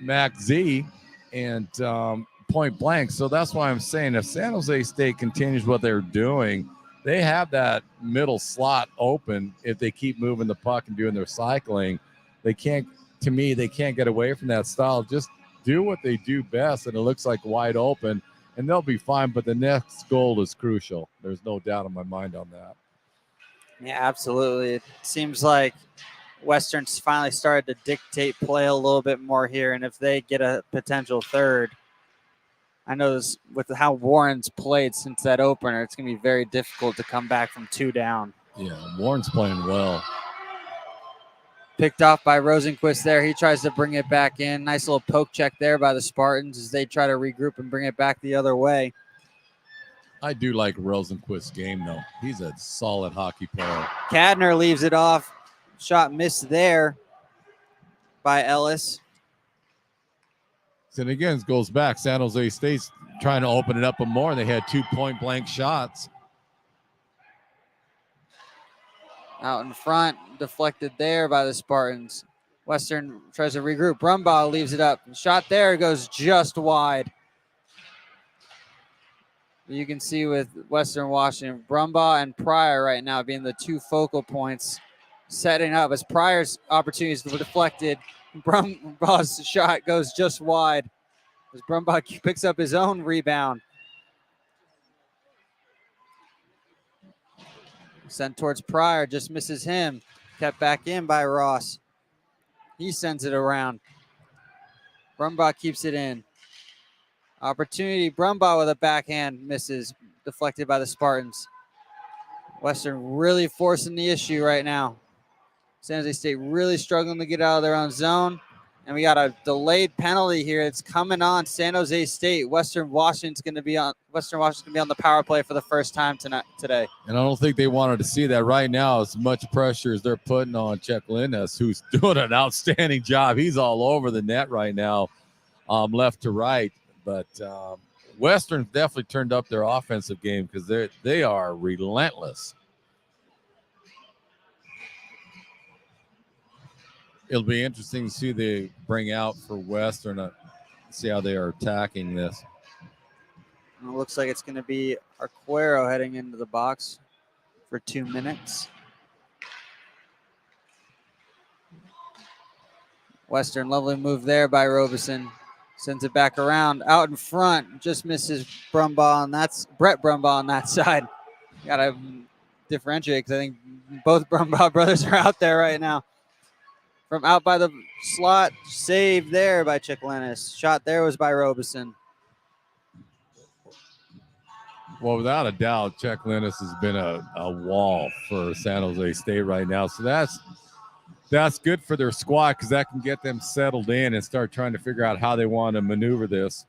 Max Z and point blank. So that's why I'm saying if San Jose State continues what they're doing, they have that middle slot open. If they keep moving the puck and doing their cycling, they can't get away from that style. Just do what they do best, and it looks like wide open, and they'll be fine. But the next goal is crucial. There's no doubt in my mind on that. Yeah, absolutely. It seems like Western's finally started to dictate play a little bit more here, and if they get a potential third, I know this, with how Warren's played since that opener, it's going to be very difficult to come back from 2 down. Yeah, Warren's playing well. Picked off by Rosenquist there. He tries to bring it back in. Nice little poke check there by the Spartans as they try to regroup and bring it back the other way. I do like Rosenquist's game, though. He's a solid hockey player. Cadner leaves it off. Shot missed there by Ellis. And again, it goes back. San Jose State's trying to open it up a more. They had 2 point-blank shots. Out in front, deflected there by the Spartans. Western tries to regroup. Brumbaugh leaves it up. Shot there goes just wide. You can see with Western Washington, Brumbaugh and Pryor right now being the 2 focal points, setting up as Pryor's opportunities were deflected. Brumbaugh's shot goes just wide as Brumbaugh picks up his own rebound. Sent towards Pryor, just misses him. Kept back in by Ross. He sends it around. Brumbaugh keeps it in. Opportunity, Brumbaugh with a backhand, misses, deflected by the Spartans. Western really forcing the issue right now. San Jose State really struggling to get out of their own zone. And we got a delayed penalty here. It's coming on San Jose State. Western Washington's going to be on the power play for the first time today. And I don't think they wanted to see that right now. As much pressure as they're putting on Czech Linus, who's doing an outstanding job. He's all over the net right now, left to right. But Western definitely turned up their offensive game because they are relentless. It'll be interesting to see who they bring out for Western, see how they are attacking this. And it looks like it's going to be Arquero heading into the box for 2 minutes. Western, lovely move there by Robeson. Sends it back around, out in front, just misses Brumbaugh, and that's Brett Brumbaugh on that side. Got to differentiate because I think both Brumbaugh brothers are out there right now. From out by the slot, saved there by Czech Linus. Shot there was by Robeson. Well, without a doubt, Czech Linus has been a wall for San Jose State right now. So that's good for their squad because that can get them settled in and start trying to figure out how they want to maneuver this.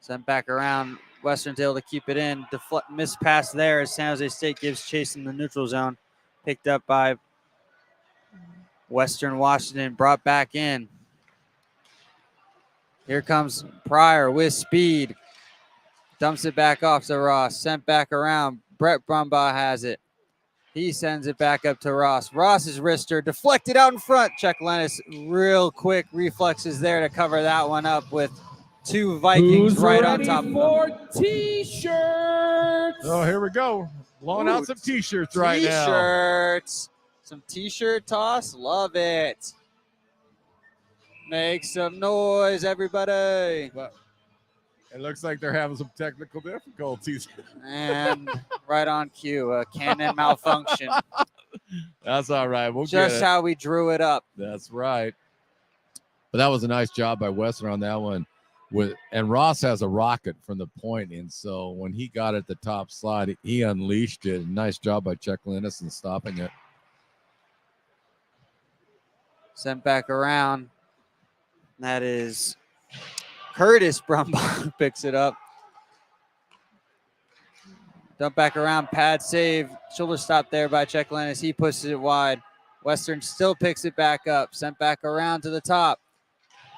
Sent back around. Western's able to keep it in. Missed pass there as San Jose State gives chase in the neutral zone. Picked up by Western Washington, brought back in. Here comes Pryor with speed. Dumps it back off to Ross. Sent back around. Brett Brumbaugh has it. He sends it back up to Ross. Ross's wrister deflected out in front. Czech Linus real quick reflexes there to cover that one up with 2 Vikings right on top of him. For T-shirts. Oh, here we go. Blowing out some T-shirts right now. T-shirts. Some T-shirt toss. Love it. Make some noise, everybody. But it looks like they're having some technical difficulties. And right on cue, a cannon malfunction. That's all right. We'll Just get it. how we drew it up. That's right. But that was a nice job by Western on that one. And Ross has a rocket from the point, and so when he got at the top slide, he unleashed it. Nice job by Czech Linus in stopping it. Sent back around. That is Curtis Brumbaugh picks it up. Dump back around, pad save. Shoulder stop there by Czech Linus. He pushes it wide. Western still picks it back up. Sent back around to the top.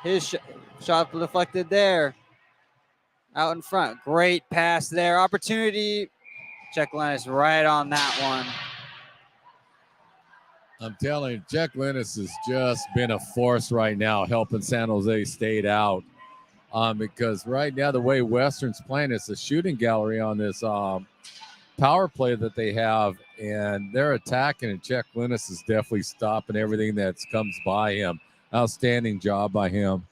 His shot deflected there. Out in front. Great pass there. Opportunity. Czech Linus right on that one. I'm telling you, Czech Linus has just been a force right now, helping San Jose State out. Because right now, the way Western's playing, it's a shooting gallery on this power play that they have, and they're attacking, and Czech Linus is definitely stopping everything that comes by him. Outstanding job by him.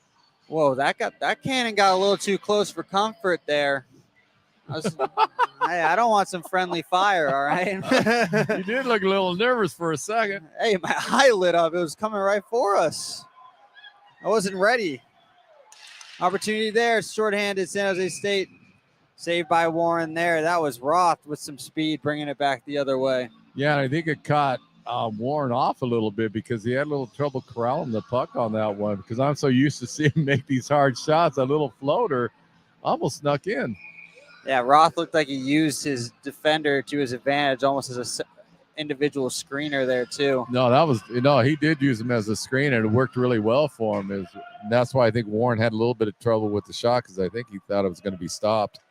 Whoa, that cannon got a little too close for comfort there. I don't want some friendly fire, all right? You did look a little nervous for a second. Hey, my eye lit up. It was coming right for us. I wasn't ready. Opportunity there. Short-handed San Jose State. Saved by Warren there. That was Roth with some speed, bringing it back the other way. Yeah, and I think it caught Warren off a little bit because he had a little trouble corralling the puck on that one, because I'm so used to seeing him make these hard shots. A little floater almost snuck in. Yeah, Roth looked like he used his defender to his advantage, almost as an individual screener there too. No, he did use him as a screen, and it worked really well for him. And that's why I think Warren had a little bit of trouble with the shot, because I think he thought it was going to be stopped.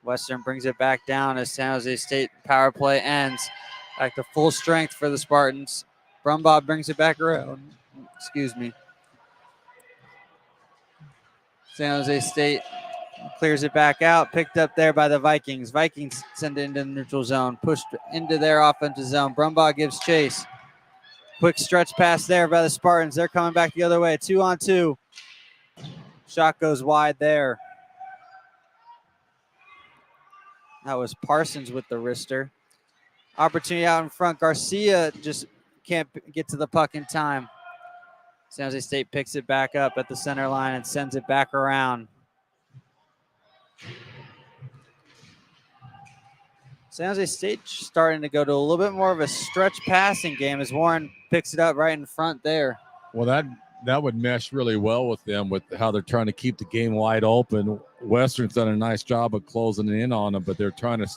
Western brings it back down as San Jose State power play ends. Back to full strength for the Spartans. Brumbaugh brings it back around. Excuse me. San Jose State clears it back out. Picked up there by the Vikings. Vikings send it into the neutral zone. Pushed into their offensive zone. Brumbaugh gives chase. Quick stretch pass there by the Spartans. They're coming back the other way. 2-on-2. Shot goes wide there. That was Parsons with the wrister. Opportunity out in front. Garcia just can't get to the puck in time. San Jose State picks it back up at the center line and sends it back around. San Jose State starting to go to a little bit more of a stretch passing game as Warren picks it up right in front there. Well, that would mesh really well with them, with how they're trying to keep the game wide open. Western's done a nice job of closing in on them, but they're trying to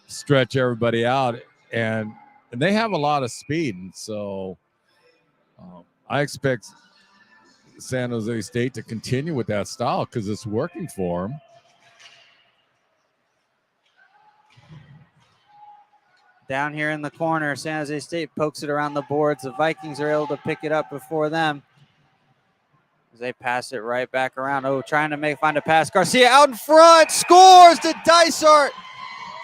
stretch everybody out, and they have a lot of speed. And so I expect San Jose State to continue with that style because it's working for them. Down here in the corner, San Jose State pokes it around the boards. The Vikings are able to pick it up before them. As they pass it right back around. Oh, trying to find a pass. Garcia out in front, scores to Dysart.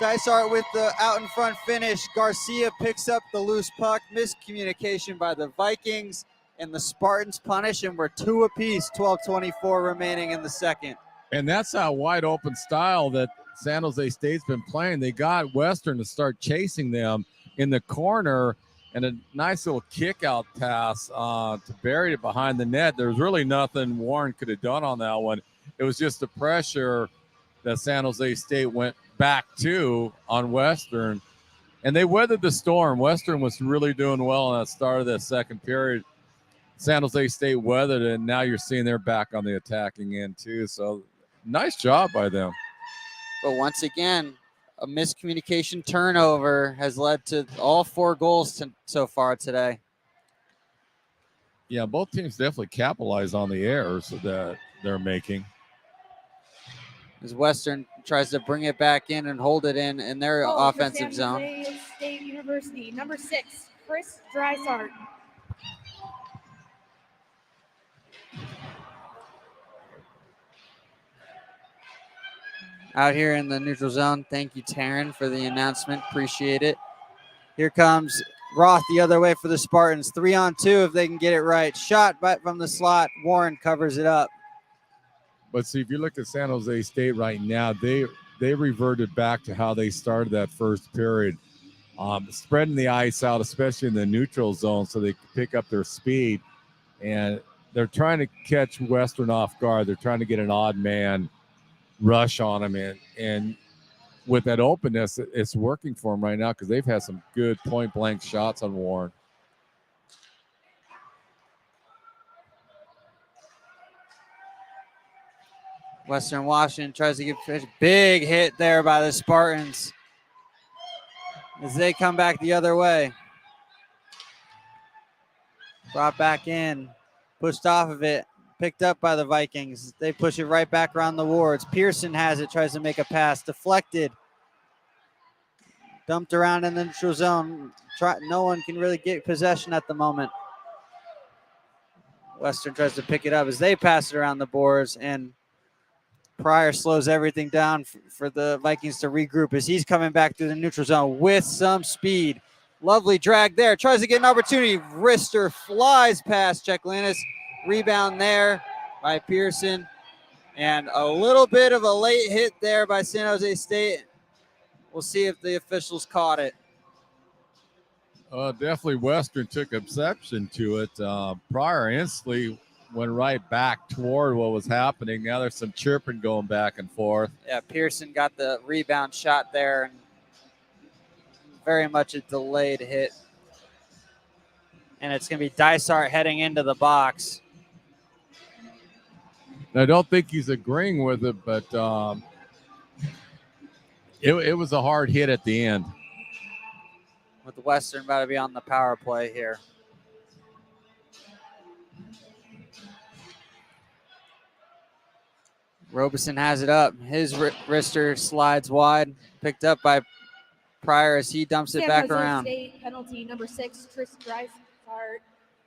Dysart with the out in front finish. Garcia picks up the loose puck. Miscommunication by the Vikings, and the Spartans punish, and we're 2 apiece. 12:24 remaining in the second. And that's how wide open style that San Jose State's been playing. They got Western to start chasing them in the corner, and a nice little kick out pass to bury it behind the net. There's really nothing Warren could have done on that one. It was just the pressure that San Jose State went back to on Western, and they weathered the storm. Western was really doing well on that start of that second period. San Jose State weathered it, and now you're seeing they're back on the attacking end too. So nice job by them. But once again, a miscommunication turnover has led to all 4 goals so far today. Yeah, both teams definitely capitalize on the errors that they're making. As Western tries to bring it back in and hold it in their offensive zone. San Jose State University, number 6, Chris Drysart. Out here in the neutral zone. Thank you, Taryn, for the announcement. Appreciate it. Here comes Roth the other way for the Spartans. 3-on-2 if they can get it right. Shot from the slot. Warren covers it up. But see, if you look at San Jose State right now, they reverted back to how they started that first period, spreading the ice out, especially in the neutral zone, so they can pick up their speed. And they're trying to catch Western off guard. They're trying to get an odd man rush on them, and with that openness, it's working for them right now because they've had some good point blank shots on Warren. Western Washington tries to get a big hit there by the Spartans as they come back the other way. Brought back in, pushed off of it, picked up by the Vikings. They push it right back around the wards. Pearson has it, tries to make a pass, deflected. Dumped around in the neutral zone. No one can really get possession at the moment. Western tries to pick it up as they pass it around the boards, and Pryor slows everything down for the Vikings to regroup as he's coming back through the neutral zone with some speed. Lovely drag there. Tries to get an opportunity. Wrister flies past Cheklanis. Rebound there by Pearson. And a little bit of a late hit there by San Jose State. We'll see if the officials caught it. Definitely Western took exception to it. Pryor instantly went right back toward what was happening. Now there's some chirping going back and forth. Yeah, Pearson got the rebound shot there. And very much a delayed hit. And it's going to be Dysart heading into the box. I don't think he's agreeing with it, but it was a hard hit at the end. With Western about to be on the power play here. Robeson has it up. His wrister slides wide. Picked up by Pryor as he dumps it San back Jose around. State penalty number 6, Tris Dysart.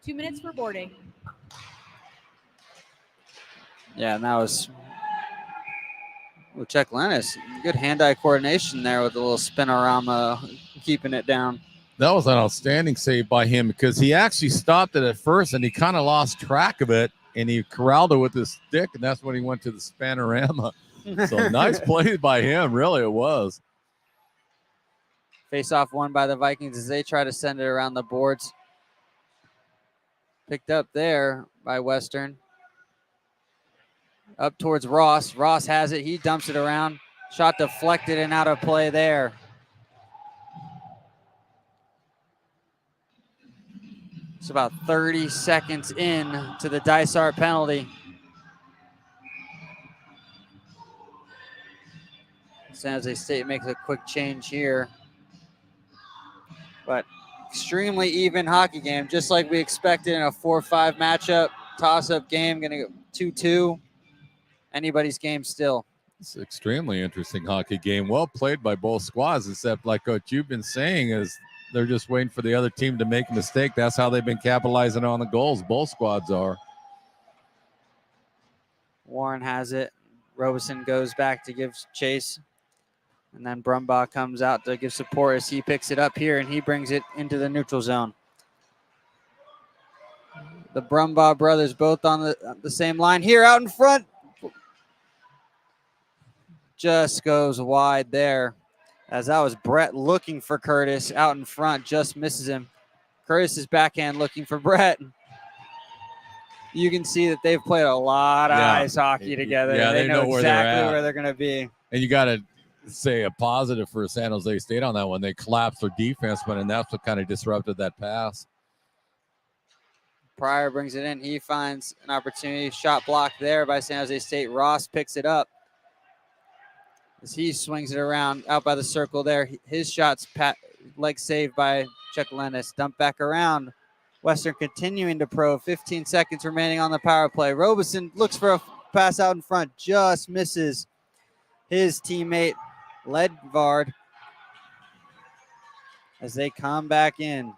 2 minutes for boarding. Yeah, and that was Chuck Lennis. Good hand-eye coordination there with a little spinorama, keeping it down. That was an outstanding save by him because he actually stopped it at first and he kind of lost track of it and he corralled it with his stick, and that's when he went to the spinorama. So nice play by him, really it was. Face-off won by the Vikings as they try to send it around the boards. Picked up there by Western. Up towards Ross. Ross has it. He dumps it around. Shot deflected and out of play there. It's about 30 seconds in to the Dysart penalty. San Jose State makes a quick change here. But extremely even hockey game, just like we expected in a 4-5 matchup. Toss-up game, going to go 2-2. Anybody's game still. It's an extremely interesting hockey game. Well played by both squads, except like what you've been saying is they're just waiting for the other team to make a mistake. That's how they've been capitalizing on the goals. Both squads are. Warren has it. Robeson goes back to give chase. And then Brumbaugh comes out to give support as he picks it up here and he brings it into the neutral zone. The Brumbaugh brothers both on the same line here out in front. Just goes wide there. As that was Brett looking for Curtis out in front, just misses him. Curtis's backhand looking for Brett. You can see that they've played a lot of ice hockey together. Yeah, they know exactly where they're going to be. And you got to say a positive for San Jose State on that one. They collapsed their defenseman, and that's what kind of disrupted that pass. Pryor brings it in. He finds an opportunity. Shot blocked there by San Jose State. Ross picks it up as he swings it around out by the circle there. His shot's leg saved by Chuck Lennis. Dump back around. Western continuing to probe. 15 seconds remaining on the power play. Robeson looks for a pass out in front. Just misses his teammate Ledvard as they come back in.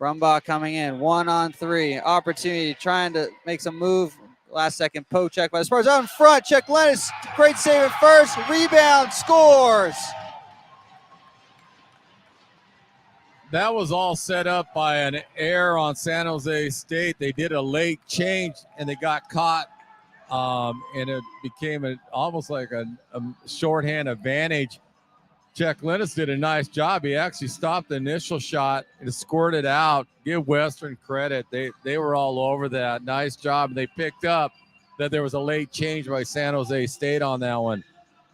Brumbaugh coming in. 1-on-3. Opportunity trying to make some move. Last second poke check by the Spurs. Out in front. Chuck Lennis. Great save at first. Rebound. Scores. That was all set up by an error on San Jose State. They did a late change and they got caught. And it became almost like a shorthand advantage. Chuck Lennis did a nice job. He actually stopped the initial shot and squirted out. Give Western credit. They were all over that. Nice job. They picked up that there was a late change by San Jose State on that one.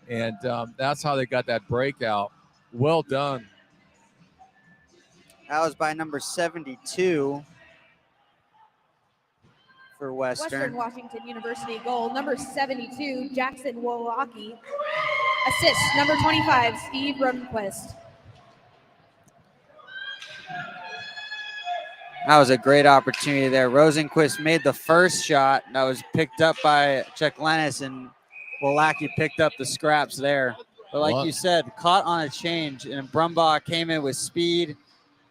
And that's how they got that breakout. Well done. That was by number 72 for Western. Washington University goal, number 72, Jackson Wolaki. Assist, number 25, Steve Rodenquist. That was a great opportunity there. Rosenquist made the first shot. That was picked up by Chuck Lennis, and Wolaki picked up the scraps there. But like you said, caught on a change, and Brumbaugh came in with speed,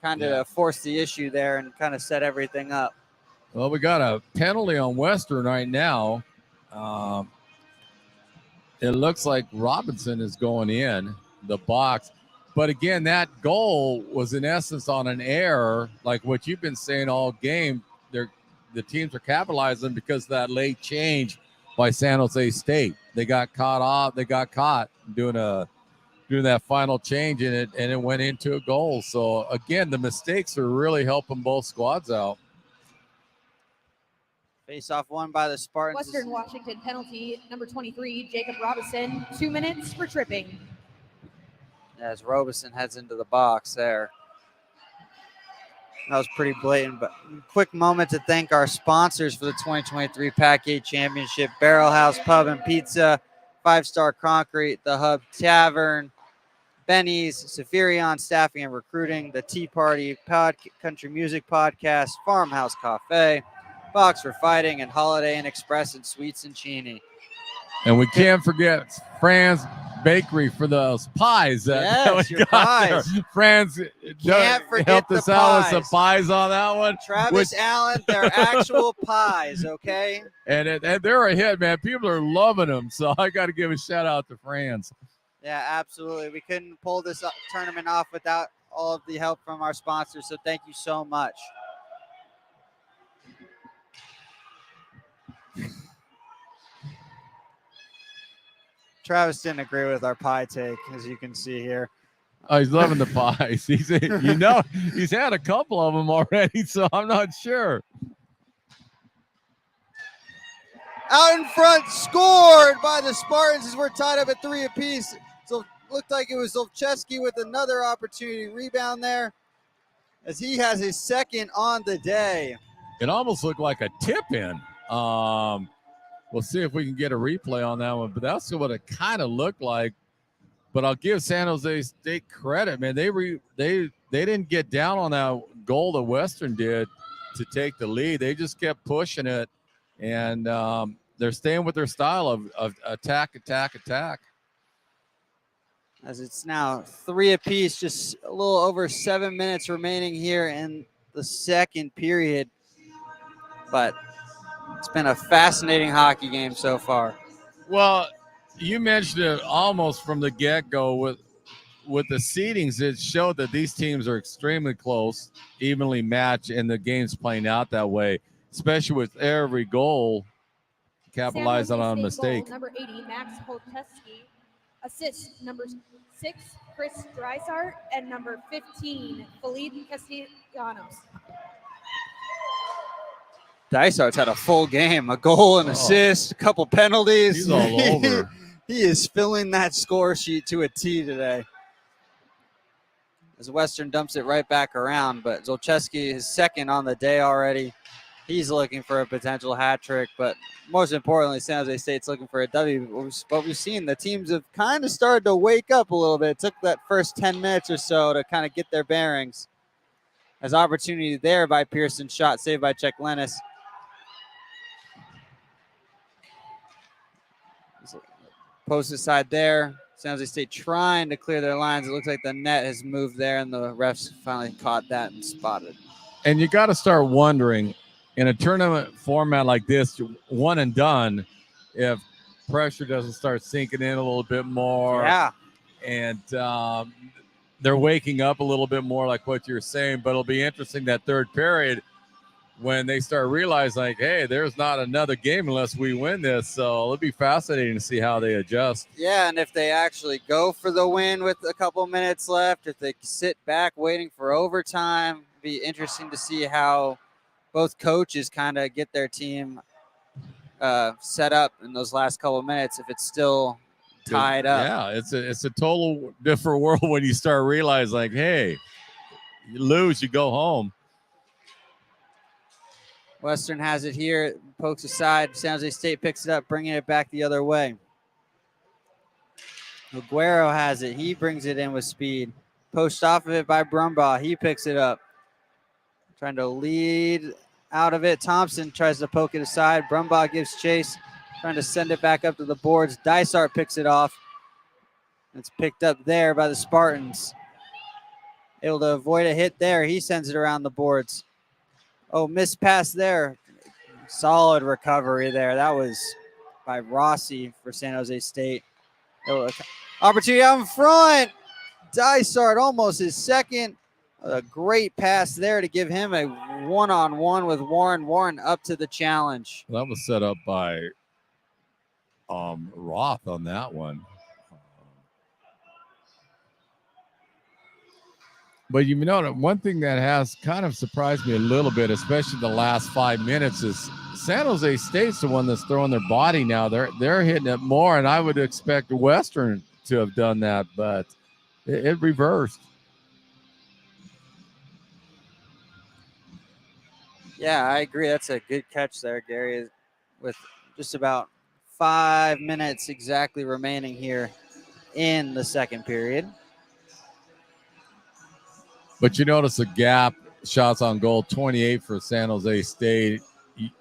kind of forced the issue there and kind of set everything up. Well, we got a penalty on Western right now. It looks like Robinson is going in the box. But again, that goal was in essence on an error, like what you've been saying all game. The teams are capitalizing because of that late change by San Jose State. They got caught doing that final change in it, and it went into a goal. So again, the mistakes are really helping both squads out. Face-off won by the Spartans. Western Washington penalty, number 23, Jacob Robinson, 2 minutes for tripping. as Robeson heads into the box there. That was pretty blatant, but quick moment to thank our sponsors for the 2023 PAC8 Championship: Barrel House Pub and Pizza, 5 Star Concrete, The Hub Tavern, Benny's, Safirion Staffing and Recruiting, The Tea Party, Country Music Podcast, Farmhouse Cafe, Box for Fighting, and Holiday Inn Express and Sweets and Cheney. And we can't forget Fran's Bakery for those pies. Yes, your pies. Fran's Can't forget helped the us out with pies. some pies on that one. Travis Allen, they're actual pies, okay? And they're a hit, man. People are loving them. So I got to give a shout out to Fran's. Yeah, absolutely. We couldn't pull this tournament off without all of the help from our sponsors, so thank you so much. Travis didn't agree with our pie take, as you can see here. Oh, he's loving the pies. He's had a couple of them already, so I'm not sure. Out in front, scored by the Spartans as we're tied up at 3 apiece. So looked like it was Sjsu with another opportunity rebound there, as he has his second on the day. It almost looked like a tip-in. We'll see if we can get a replay on that one, but that's what it kind of looked like. But I'll give San Jose State credit, man. They didn't get down on that goal that Western did to take the lead. They just kept pushing it, and they're staying with their style of attack. As it's now 3 apiece, just a little over 7 minutes remaining here in the second period. But it's been a fascinating hockey game so far. Well, you mentioned it almost from the get-go with the seedings. It showed that these teams are extremely close, evenly matched, and the game's playing out that way, especially with every goal capitalizing on a mistake. Goal, number 80, Max Holteski. Assist, number 6, Chris Dreisart, and number 15, Felipe Castellanos. Dysart's had a full game, a goal, an assist, a couple penalties. He's all over. He is filling that score sheet to a T today. As Western dumps it right back around, but Sjsu is second on the day already. He's looking for a potential hat trick, but most importantly, San Jose State's looking for a W. But we've seen the teams have kind of started to wake up a little bit. It took that first 10 minutes or so to kind of get their bearings. As opportunity there by Pearson, shot saved by Czech Lennis. Post aside there. San Jose State trying to clear their lines. It looks like the net has moved there, and the refs finally caught that and spotted. And you got to start wondering, in a tournament format like this, one and done, if pressure doesn't start sinking in a little bit more. Yeah. And they're waking up a little bit more, like what you're saying. But it'll be interesting that third period when they start realizing, like, hey, there's not another game unless we win this. So it'll be fascinating to see how they adjust. Yeah, and if they actually go for the win with a couple minutes left, if they sit back waiting for overtime, it'd be interesting to see how both coaches kind of get their team set up in those last couple of minutes if it's still tied up. Yeah, it's a total different world when you start realizing, like, hey, you lose, you go home. Western has it here, pokes aside. San Jose State picks it up, bringing it back the other way. Aguero has it. He brings it in with speed. Poached off of it by Brumbaugh. He picks it up. Trying to lead out of it. Thompson tries to poke it aside. Brumbaugh gives chase. Trying to send it back up to the boards. Dysart picks it off. It's picked up there by the Spartans. Able to avoid a hit there. He sends it around the boards. Oh, missed pass there. Solid recovery there. That was by Rossi for San Jose State. Opportunity out in front. Dysart almost his second. A great pass there to give him a one-on-one with Warren. Warren up to the challenge. That was set up by Roth on that one. But you know, one thing that has kind of surprised me a little bit, especially the last 5 minutes, is San Jose State's the one that's throwing their body now. They're hitting it more, and I would expect Western to have done that. But It reversed. Yeah, I agree. That's a good catch there, Gary, with just about 5 minutes exactly remaining here in the second period. But you notice the gap, shots on goal, 28 for San Jose State,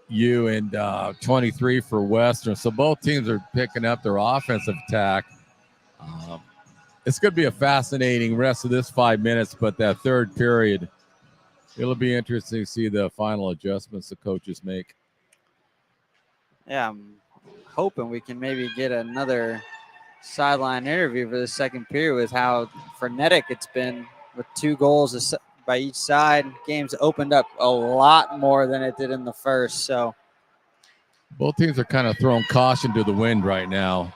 U, and 23 for Western. So both teams are picking up their offensive attack. It's going to be a fascinating rest of this 5 minutes, but that third period, it'll be interesting to see the final adjustments the coaches make. Yeah, I'm hoping we can maybe get another sideline interview for the second period with how frenetic it's been with 2 goals by each side. Game's opened up a lot more than it did in the first. So both teams are kind of throwing caution to the wind right now.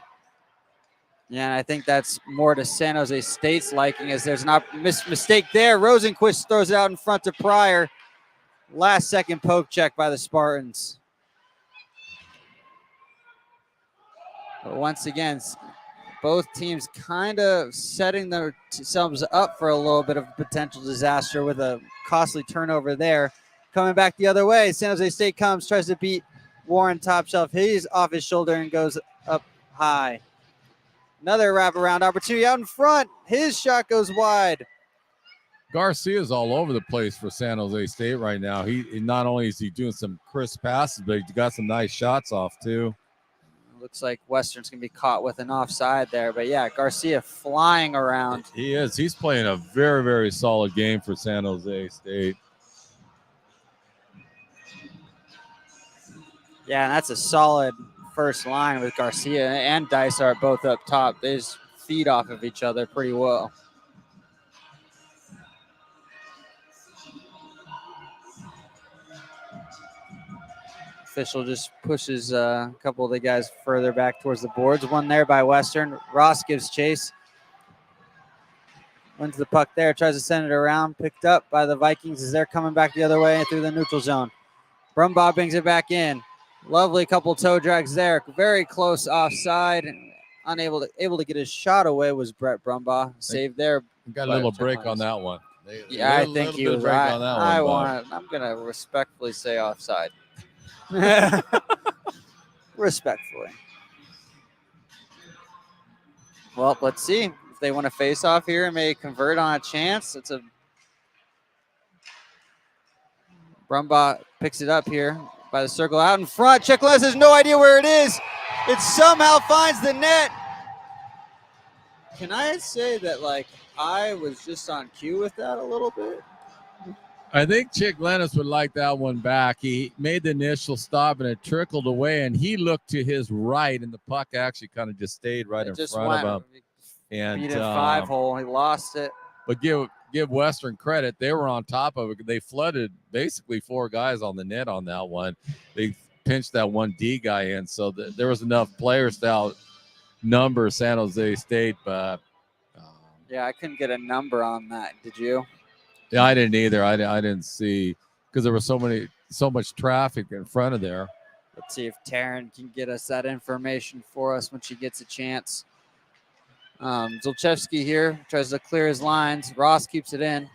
Yeah, and I think that's more to San Jose State's liking, as there's not mistake there. Rosenquist throws it out in front to Pryor. Last second poke check by the Spartans. But once again, both teams kind of setting themselves up for a little bit of potential disaster with a costly turnover there. Coming back the other way, San Jose State comes, tries to beat Warren top shelf. He's off his shoulder and goes up high. Another wraparound opportunity out in front. His shot goes wide. Garcia's all over the place for San Jose State right now. He not only is he doing some crisp passes, but he's got some nice shots off too. Looks like Western's going to be caught with an offside there. But yeah, Garcia flying around. He is. He's playing a very, very solid game for San Jose State. Yeah, and that's a solid first line with Garcia and Dysart both up top. They just feed off of each other pretty well. Official just pushes a couple of the guys further back towards the boards. One there by Western. Ross gives chase. Wins the puck there, tries to send it around. Picked up by the Vikings as they're coming back the other way through the neutral zone. Brumbaugh brings it back in. Lovely couple toe drags there. Very close offside. Able to get his shot away was Brett Brumbaugh. Saved there. Got a little break on that one. Yeah, I think he was. I'm going to respectfully say offside. Respectfully. Well, let's see if they want to face off here and may convert on a chance. It's a Brumbaugh picks it up here by the circle out in front. Chickless has no idea where it is. It somehow finds the net. Can I say that, like, I was just on cue with that a little bit? I think Chick Lennis would like that one back. He made the initial stop and it trickled away, and he looked to his right, and the puck actually kind of just stayed right in front of him. And beat it 5-hole. He lost it. But give Western credit. They were on top of it. They flooded basically 4 guys on the net on that one. They pinched that one D guy in, so there was enough players to outnumber San Jose State. But yeah, I couldn't get a number on that. Did you? Yeah, I didn't either. I didn't see, because there was so much traffic in front of there. Let's see if Taryn can get us that information for us when she gets a chance. Zolchevsky here tries to clear his lines. Ross keeps it in.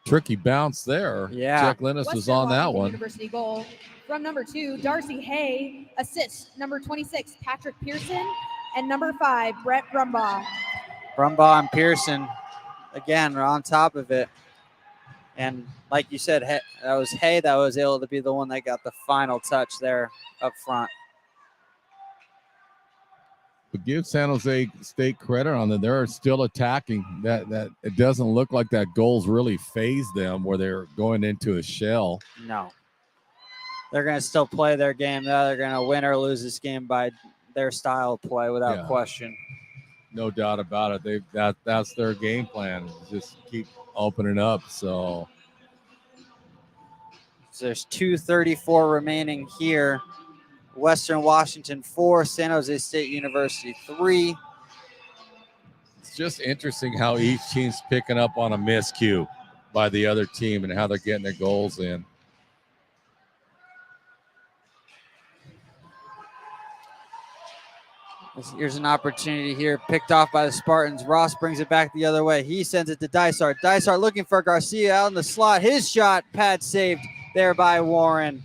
Tricky bounce there. Yeah. Jack Lennis was on that one. University goal from number 2, Darcy Hay. Assist number 26, Patrick Pearson. And number 5, Brett Brumbaugh. Brumbaugh and Pearson, again, are on top of it. And like you said, that was Hay that was able to be the one that got the final touch there up front. But give San Jose State credit on that. They're still attacking. That it doesn't look like that goal's really phased them where they're going into a shell. No. They're going to still play their game. They're going to win or lose this game by their style of play without question. No doubt about it. That's their game plan. Just keep opening up. So there's 2:34 remaining here. Western Washington 4, San Jose State University 3. It's just interesting how each team's picking up on a miscue by the other team and how they're getting their goals in. Here's an opportunity here, picked off by the Spartans. Ross brings it back the other way. He sends it to Dysart. Dysart looking for Garcia out in the slot. His shot, pad saved there by Warren.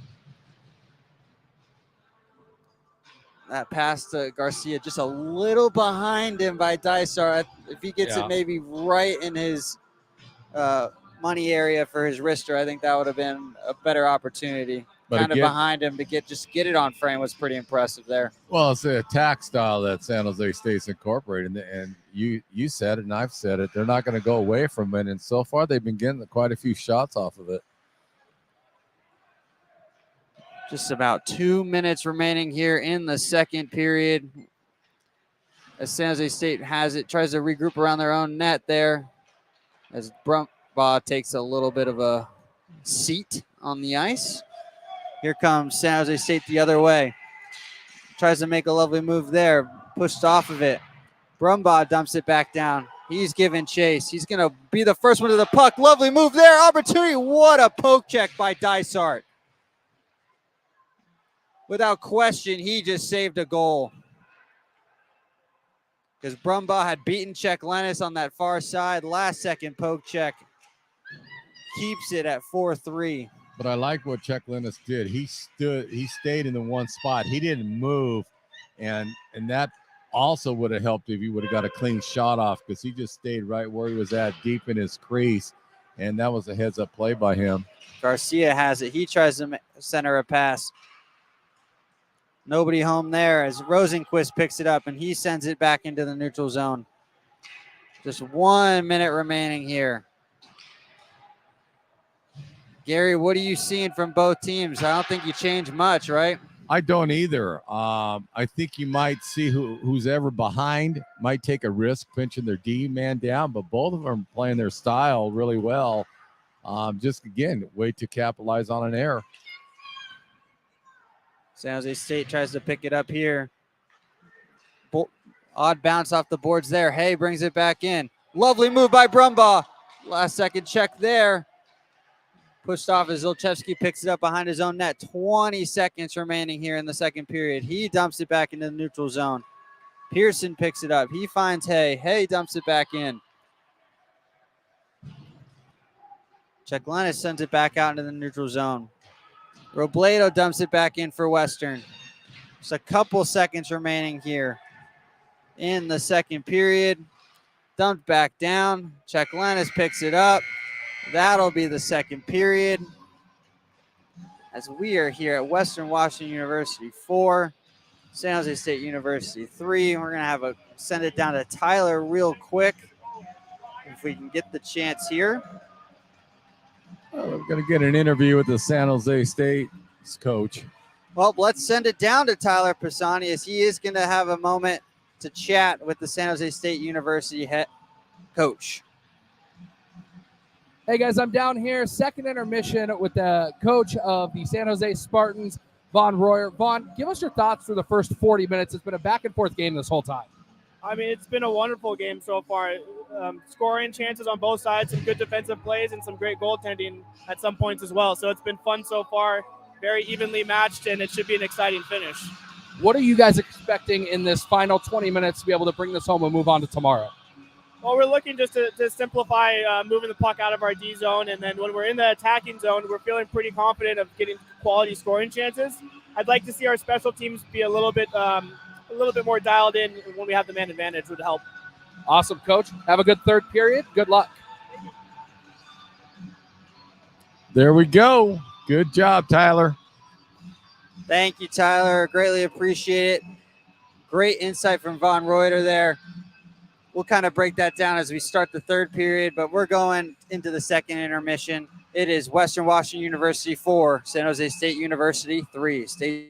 That pass to Garcia just a little behind him by Dysart. If he gets it maybe right in his money area for his wrister, I think that would have been a better opportunity. But kind of behind him to get it on frame was pretty impressive there. Well, it's the attack style that San Jose State's incorporated, and you said it, and I've said it. They're not going to go away from it, and so far they've been getting quite a few shots off of it. Just about 2 minutes remaining here in the second period. As San Jose State has it, tries to regroup around their own net there. As Brumbaugh takes a little bit of a seat on the ice. Here comes San Jose State the other way. Tries to make a lovely move there. Pushed off of it. Brumbaugh dumps it back down. He's giving chase. He's going to be the first one to the puck. Lovely move there. Opportunity. What a poke check by Dysart. Without question, he just saved a goal. Because Brumbaugh had beaten Czech Lennis on that far side. Last second poke check. Keeps it at 4-3. But I like what Czech Lennis did. He stayed in the one spot. He didn't move. And that also would have helped if he would have got a clean shot off, because he just stayed right where he was at, deep in his crease. And that was a heads-up play by him. Garcia has it. He tries to center a pass. Nobody home there as Rosenquist picks it up, and he sends it back into the neutral zone. Just 1 minute remaining here. Gary, what are you seeing from both teams? I don't think you changed much, right? I don't either. I think you might see who's ever behind might take a risk pinching their D man down, but both of them are playing their style really well. Just, again, wait to capitalize on an error. San Jose State tries to pick it up here. Odd bounce off the boards there. Hay brings it back in. Lovely move by Brumbaugh. Last second check there. Pushed off as Zolchevsky picks it up behind his own net. 20 seconds remaining here in the second period. He dumps it back into the neutral zone. Pearson picks it up. He finds Hay. Hay dumps it back in. Czech Lennis sends it back out into the neutral zone. Robledo dumps it back in for Western. Just a couple seconds remaining here in the second period. Dumped back down. Czech Lennis picks it up. That'll be the second period. As we are here at Western Washington University 4, San Jose State University 3. We're going to send it down to Tyler real quick, if we can get the chance here. We're going to get an interview with the San Jose State coach. Well, let's send it down to Tyler Pisani, as he is going to have a moment to chat with the San Jose State University head coach. Hey guys, I'm down here, second intermission with the coach of the San Jose Spartans, Vaughn Royer. Vaughn, give us your thoughts through the first 40 minutes. It's been a back and forth game this whole time. I mean, it's been a wonderful game so far. Scoring chances on both sides, some good defensive plays, and some great goaltending at some points as well. So it's been fun so far, very evenly matched, and it should be an exciting finish. What are you guys expecting in this final 20 minutes to be able to bring this home and move on to tomorrow? Well, we're looking just to simplify moving the puck out of our D zone, and then when we're in the attacking zone, we're feeling pretty confident of getting quality scoring chances. I'd like to see our special teams be a little bit more dialed in when we have the man advantage would help. Awesome, Coach. Have a good third period. Good luck. There we go. Good job, Tyler. Thank you, Tyler. Greatly appreciate it. Great insight from Von Reuter there. We'll kind of break that down as we start the third period, but we're going into the second intermission. It is Western Washington University 4, San Jose State University 3. Stay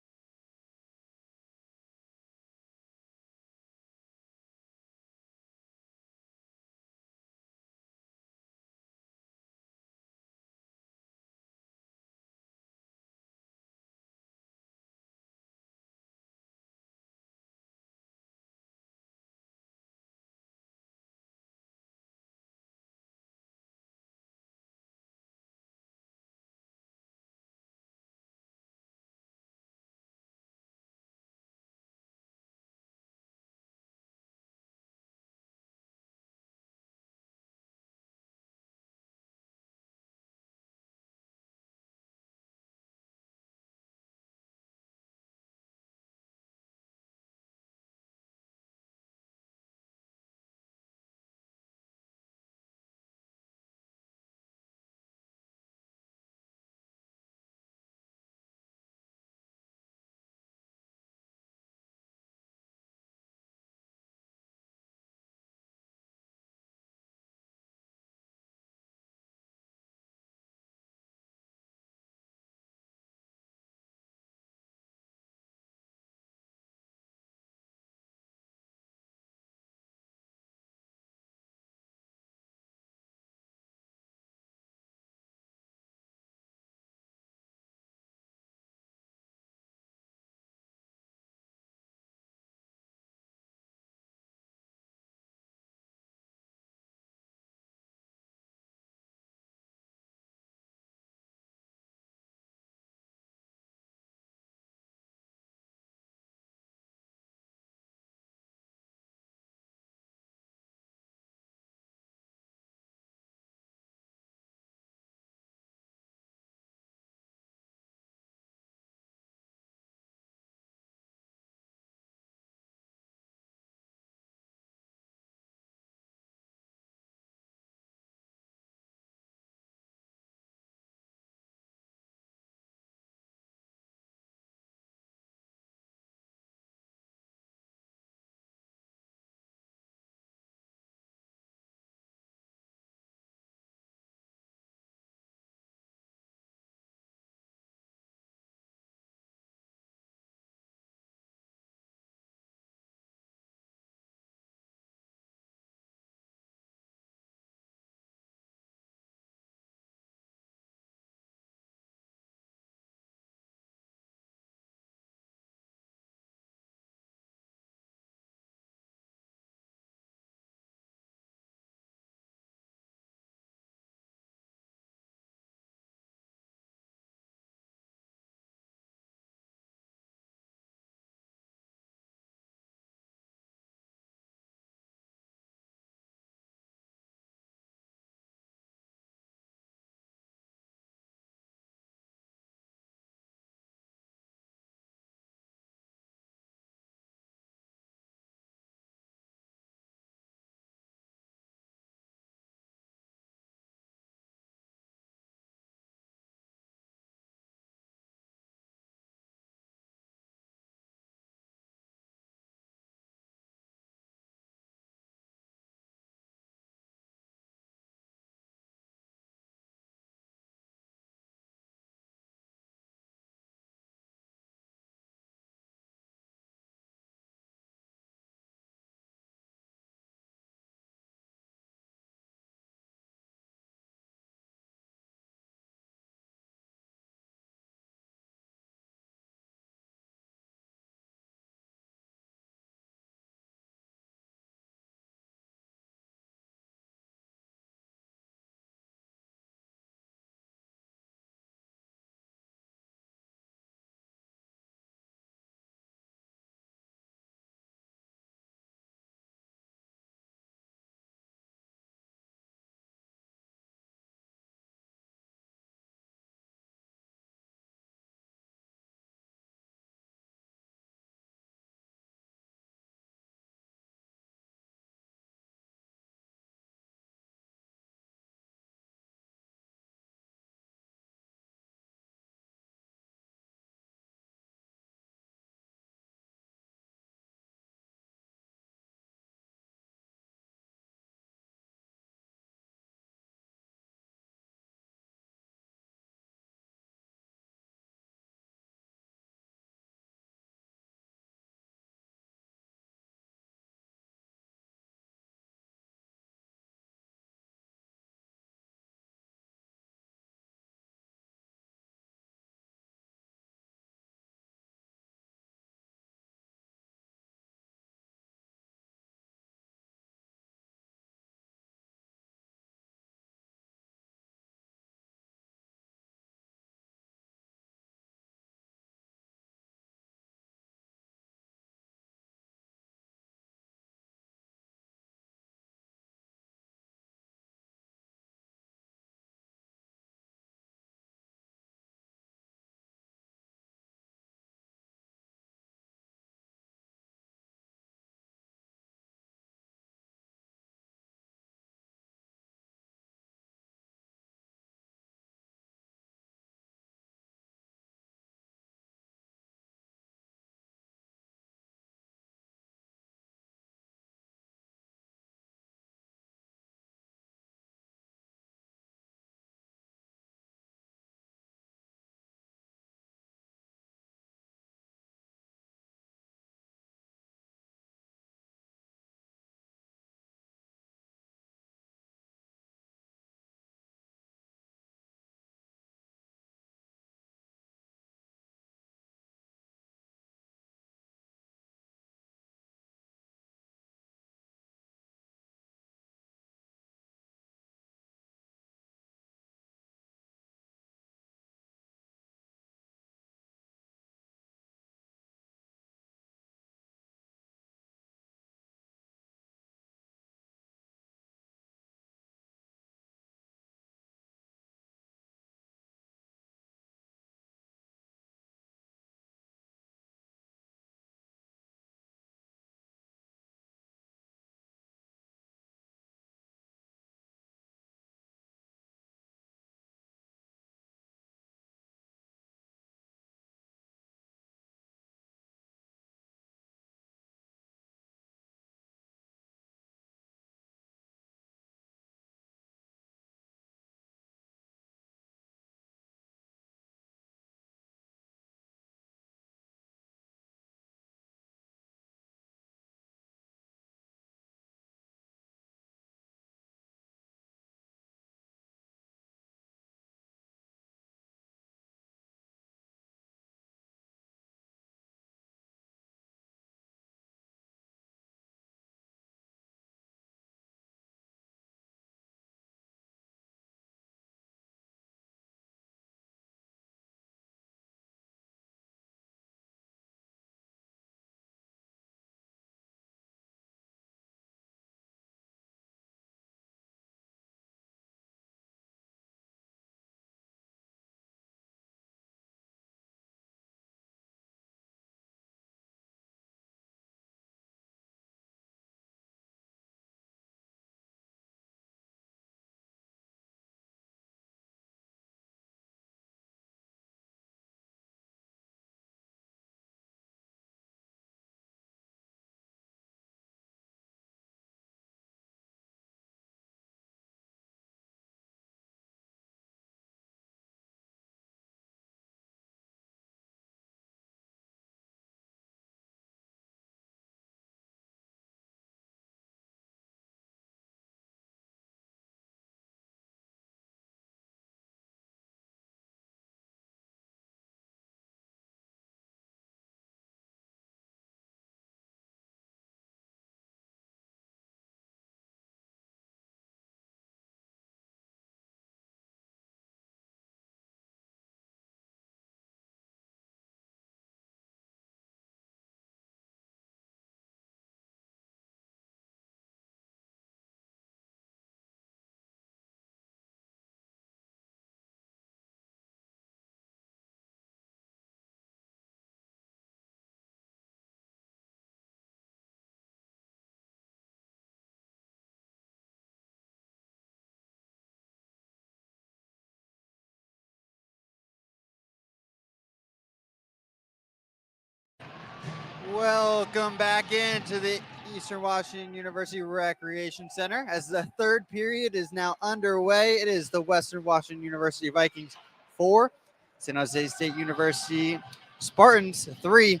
Welcome back into the Eastern Washington University Recreation Center as the third period is now underway. It is the Western Washington University Vikings 4, San Jose State University Spartans 3.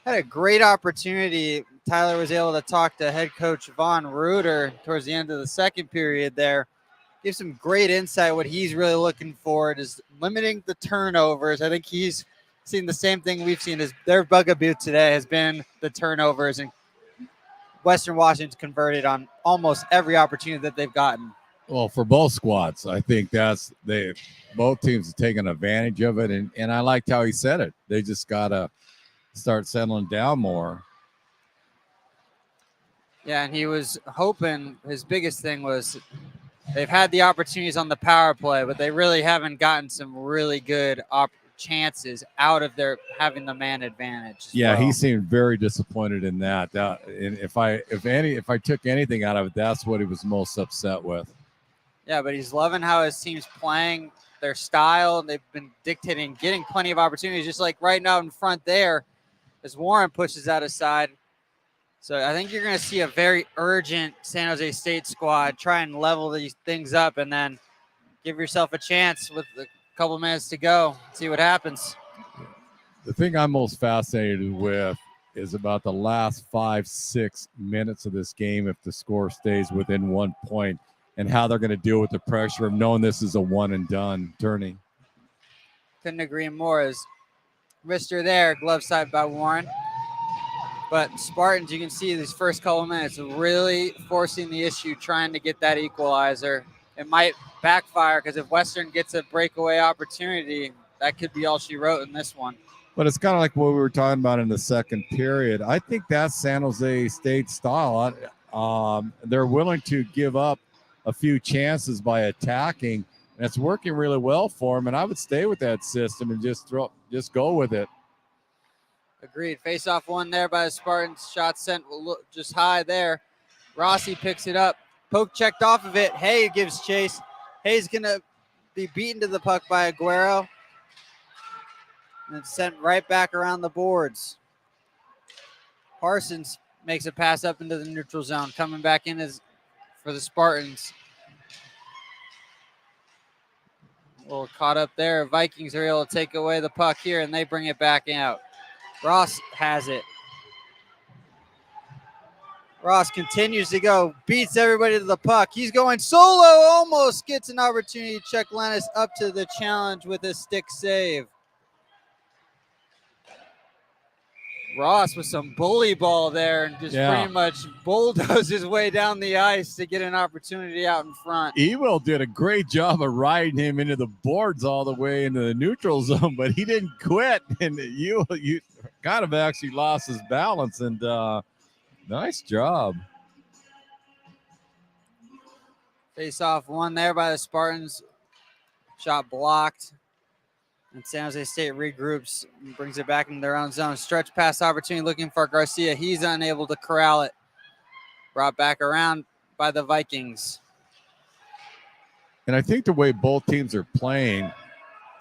Had a great opportunity. Tyler was able to talk to head coach Von Reuter towards the end of the second period there. Give some great insight. What he's really looking for is limiting the turnovers. I think he's seen the same thing we've seen. Is their bugaboo today has been the turnovers, and Western Washington's converted on almost every opportunity that they've gotten. Well, for both squads, I think both teams have taken advantage of it, and I liked how he said it. They just gotta start settling down more. Yeah, and he was hoping, his biggest thing was they've had the opportunities on the power play, but they really haven't gotten some really good chances out of their having the man advantage. Yeah, he seemed very disappointed in that. And if I took anything out of it, that's what he was most upset with. Yeah, but he's loving how his team's playing their style. They've been dictating, getting plenty of opportunities, just like right now in front there, as Warren pushes that aside. So I think you're going to see a very urgent San Jose State squad try and level these things up, and then give yourself a chance with a couple minutes to go. See what happens. The thing I'm most fascinated with is about the last 5-6 minutes of this game, if the score stays within 1 point, and how they're going to deal with the pressure of knowing this is a one and done tourney. Couldn't agree more. As wrister there, glove side by Warren. But Spartans, you can see these first couple minutes really forcing the issue, trying to get that equalizer. It might backfire because if Western gets a breakaway opportunity, that could be all she wrote in this one. But it's kind of like what we were talking about in the second period. I think that's San Jose State style. They're willing to give up a few chances by attacking, and it's working really well for them. And I would stay with that system and just go with it. Agreed. Face-off one there by the Spartans. Shot sent just high there. Rossi picks it up. Poke checked off of it. Hay gives chase. Hay's going to be beaten to the puck by Aguero. And sent right back around the boards. Parsons makes a pass up into the neutral zone. Coming back in for the Spartans. A little caught up there. Vikings are able to take away the puck here, and they bring it back out. Ross has it. Ross continues to go, beats everybody to the puck. He's going solo, almost gets an opportunity. Chuck Lennis up to the challenge with a stick save. Ross with some bully ball there and just pretty much bulldozed his way down the ice to get an opportunity out in front. Ewell did a great job of riding him into the boards all the way into the neutral zone, but he didn't quit. And you kind of actually lost his balance, and nice job. Face off one there by the Spartans. Shot blocked. And San Jose State regroups and brings it back into their own zone. Stretch pass opportunity looking for Garcia. He's unable to corral it. Brought back around by the Vikings. And I think the way both teams are playing,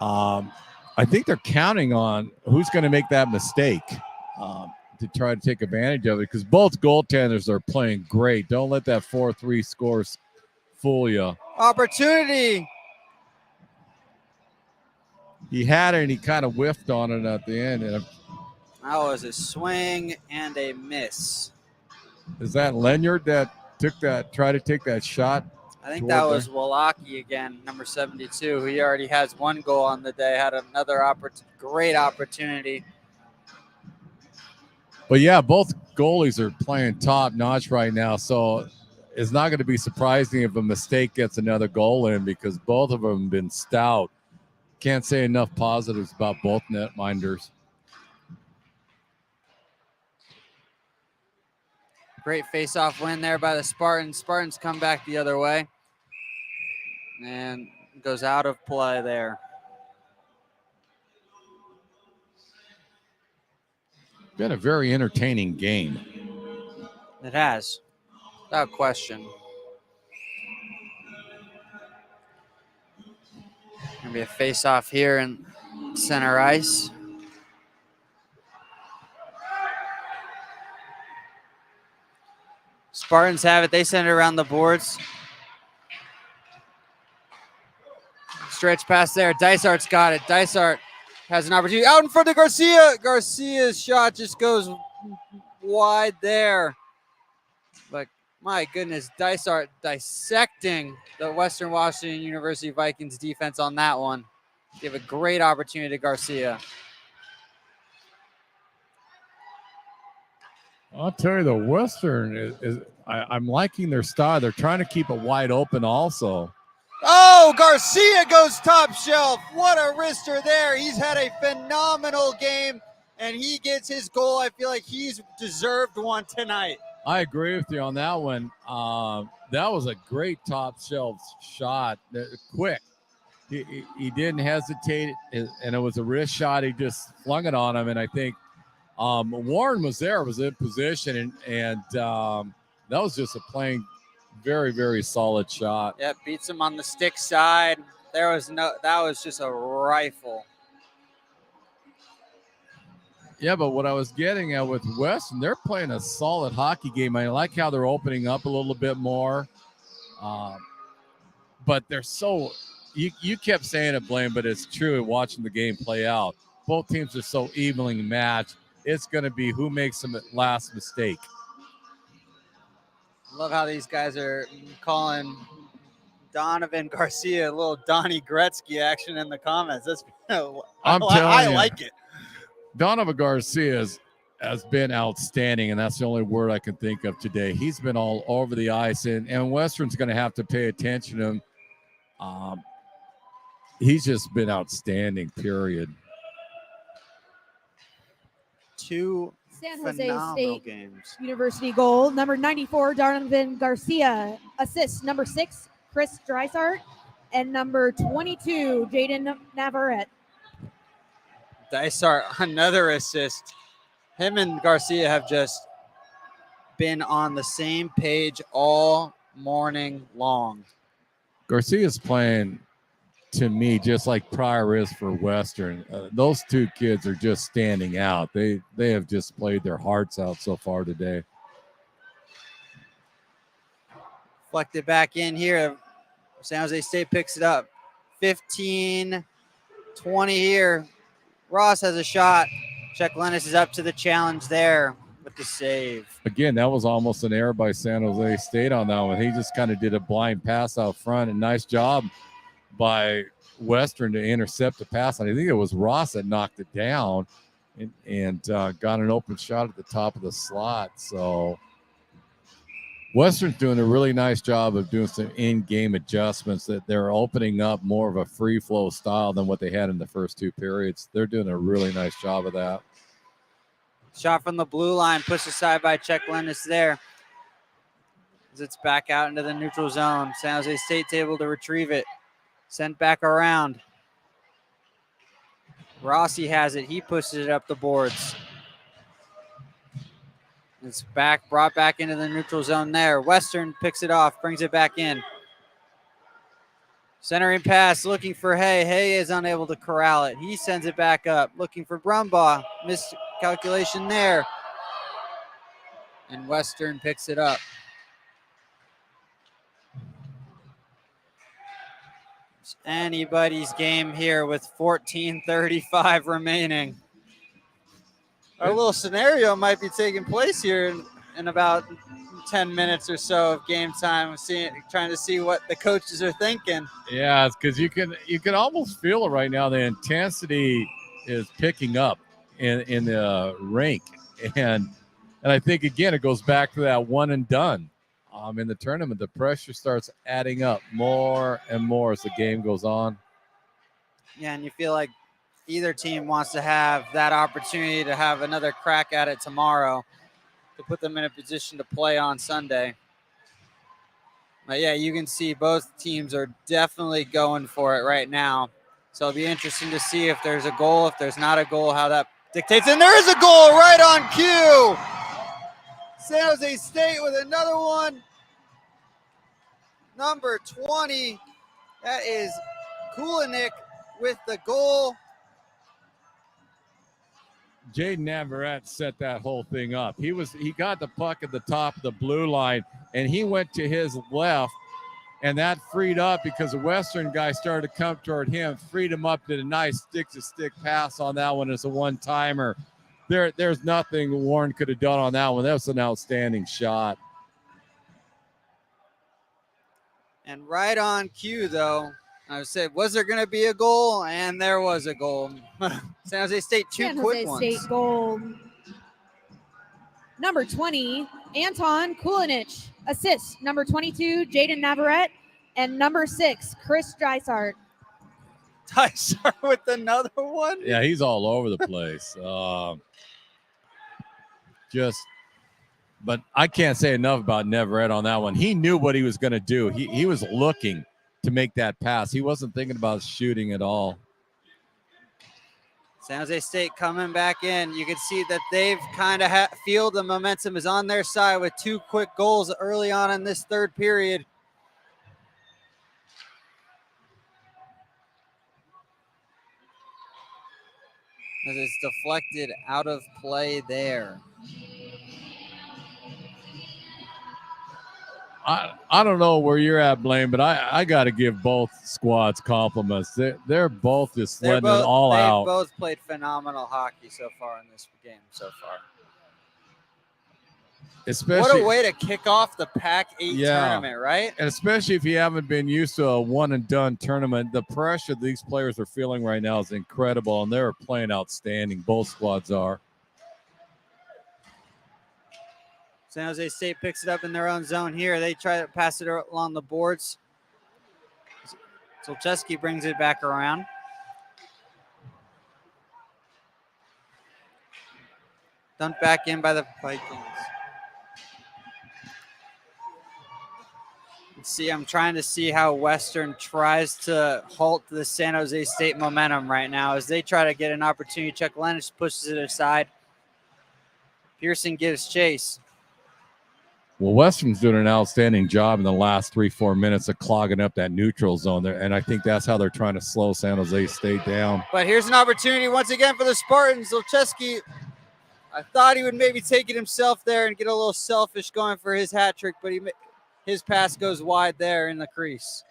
I think they're counting on who's going to make that mistake to try to take advantage of it, because both goaltenders are playing great. Don't let that 4-3 score fool you. Opportunity. He had it, and he kind of whiffed on it at the end. And that was a swing and a miss. Is that Lenyard that tried to take that shot? I think that was Wallaki again, number 72. He already has one goal on the day, had another great opportunity. But yeah, both goalies are playing top notch right now. So it's not going to be surprising if a mistake gets another goal in, because both of them have been stout. Can't say enough positives about both netminders. Great face-off win there by the Spartans. Spartans come back the other way and goes out of play there. Been a very entertaining game. It has, without question. Gonna be a face-off here in center ice. Spartans have it. They send it around the boards. Stretch pass there. Dysart's got it. Dysart has an opportunity out in front of Garcia. Garcia's shot just goes wide there. But my goodness, Dysart dissecting the Western Washington University Vikings defense on that one. Give a great opportunity to Garcia. I'll tell you, the Western I'm liking their style. They're trying to keep it wide open also. Oh, Garcia goes top shelf. What a wrister there. He's had a phenomenal game, and he gets his goal. I feel like he's deserved one tonight. I agree with you on that one. That was a great top shelf shot. Quick. He didn't hesitate, and it was a wrist shot. He just flung it on him, and I think Warren was in position, and that was just a plain, very, very solid shot. Yeah, beats him on the stick side. That was just a rifle. Yeah, but what I was getting at with Weston, they're playing a solid hockey game. I like how they're opening up a little bit more. But they're so you kept saying it, Blaine, but it's true watching the game play out. Both teams are so evenly matched. It's going to be who makes the last mistake. Love how these guys are calling Donovan Garcia a little Donnie Gretzky action in the comments. I like it. Donovan Garcia has been outstanding, and that's the only word I can think of today. He's been all over the ice, and Western's going to have to pay attention to him. He's just been outstanding, period. Two San Jose phenomenal State games. University goal. Number 94, Donovan Garcia. Assist, number 6, Chris Drysart. And number 22, Jaden Navarrete. Dysart, another assist. Him and Garcia have just been on the same page all morning long. Garcia's playing, to me, just like Pryor is for Western. Those two kids are just standing out. They have just played their hearts out so far today. Reflected back in here. San Jose State picks it up. 15-20 here. Ross has a shot. Chuck Lennis is up to the challenge there with the save. Again, that was almost an error by San Jose State on that one. He just kind of did a blind pass out front, and nice job by Western to intercept the pass. And I think it was Ross that knocked it down and got an open shot at the top of the slot. So Western's doing a really nice job of doing some in-game adjustments, that they're opening up more of a free flow style than what they had in the first two periods. They're doing a really nice job of that. Shot from the blue line, pushed aside by Chuck Lennis there. As it's back out into the neutral zone. San Jose State's able to retrieve it. Sent back around. Rossi has it. He pushes it up the boards. It's brought back into the neutral zone there. Western picks it off, brings it back in. Centering pass, looking for Hay. Hay is unable to corral it. He sends it back up, looking for Brumbaugh. Miscalculation there. And Western picks it up. It's anybody's game here with 14:35 remaining. Our little scenario might be taking place here in about 10 minutes or so of game time. Trying to see what the coaches are thinking. Yeah, it's because you can almost feel it right now. The intensity is picking up in the rink, and I think again it goes back to that one and done. In the tournament, the pressure starts adding up more and more as the game goes on. Yeah, and you feel like either team wants to have that opportunity to have another crack at it tomorrow to put them in a position to play on Sunday. But yeah, you can see both teams are definitely going for it right now. So it'll be interesting to see if there's a goal, if there's not a goal, how that dictates. And there is a goal right on cue. San Jose State with another one. Number 20, that is Kulinik with the goal. Jaden Navarrete set that whole thing up. He got the puck at the top of the blue line, and he went to his left, and that freed up because the Western guy started to come toward him, freed him up, did a nice stick-to-stick pass on that one as a one-timer. There's nothing Warren could have done on that one. That was an outstanding shot. And right on cue, though, I said, was there going to be a goal? And there was a goal. San Jose State, two San quick Jose ones. State goal. Number 20, Anton Kulinich. Assist, number 22, Jaden Navarrete. And number 6, Chris Drysart. Dysart with another one? Yeah, he's all over the place. But I can't say enough about Navarrete on that one. He knew what he was going to do. He was looking to make that pass. He wasn't thinking about shooting at all. San Jose State coming back in. You can see that they've kind of feel the momentum is on their side with two quick goals early on in this third period. As it's deflected out of play there. I don't know where you're at, Blaine, but I got to give both squads compliments. They're both just letting it all out. They've both played phenomenal hockey so far in this game so far. Especially, what a way to kick off the PAC8 tournament, right? And especially if you haven't been used to a one-and-done tournament, the pressure these players are feeling right now is incredible, and they're playing outstanding. Both squads are. San Jose State picks it up in their own zone here. They try to pass it along the boards. Sjsu brings it back around. Dumped back in by the Vikings. See, I'm trying to see how Western tries to halt the San Jose State momentum right now as they try to get an opportunity. Chuck Lennox pushes it aside. Pearson gives chase. Well, Western's doing an outstanding job in the last 3-4 minutes of clogging up that neutral zone there, and I think that's how they're trying to slow San Jose State down. But here's an opportunity once again for the Spartans. Sjsu, I thought he would maybe take it himself there and get a little selfish going for his hat trick, but his pass goes wide there in the crease.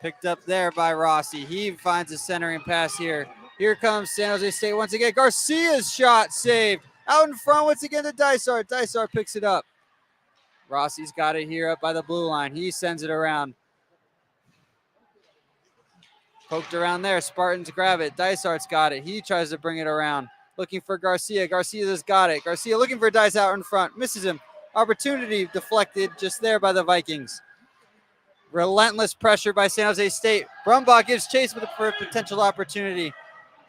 Picked up there by Rossi. He finds a centering pass here. Here comes San Jose State once again. Garcia's shot saved. Out in front once again to Dysart. Dysart picks it up. Rossi's got it here up by the blue line. He sends it around. Poked around there. Spartans grab it. Dysart's got it. He tries to bring it around. Looking for Garcia. Garcia's got it. Garcia looking for Dice out in front. Misses him. Opportunity deflected just there by the Vikings. Relentless pressure by San Jose State. Brumbaugh gives chase for a potential opportunity.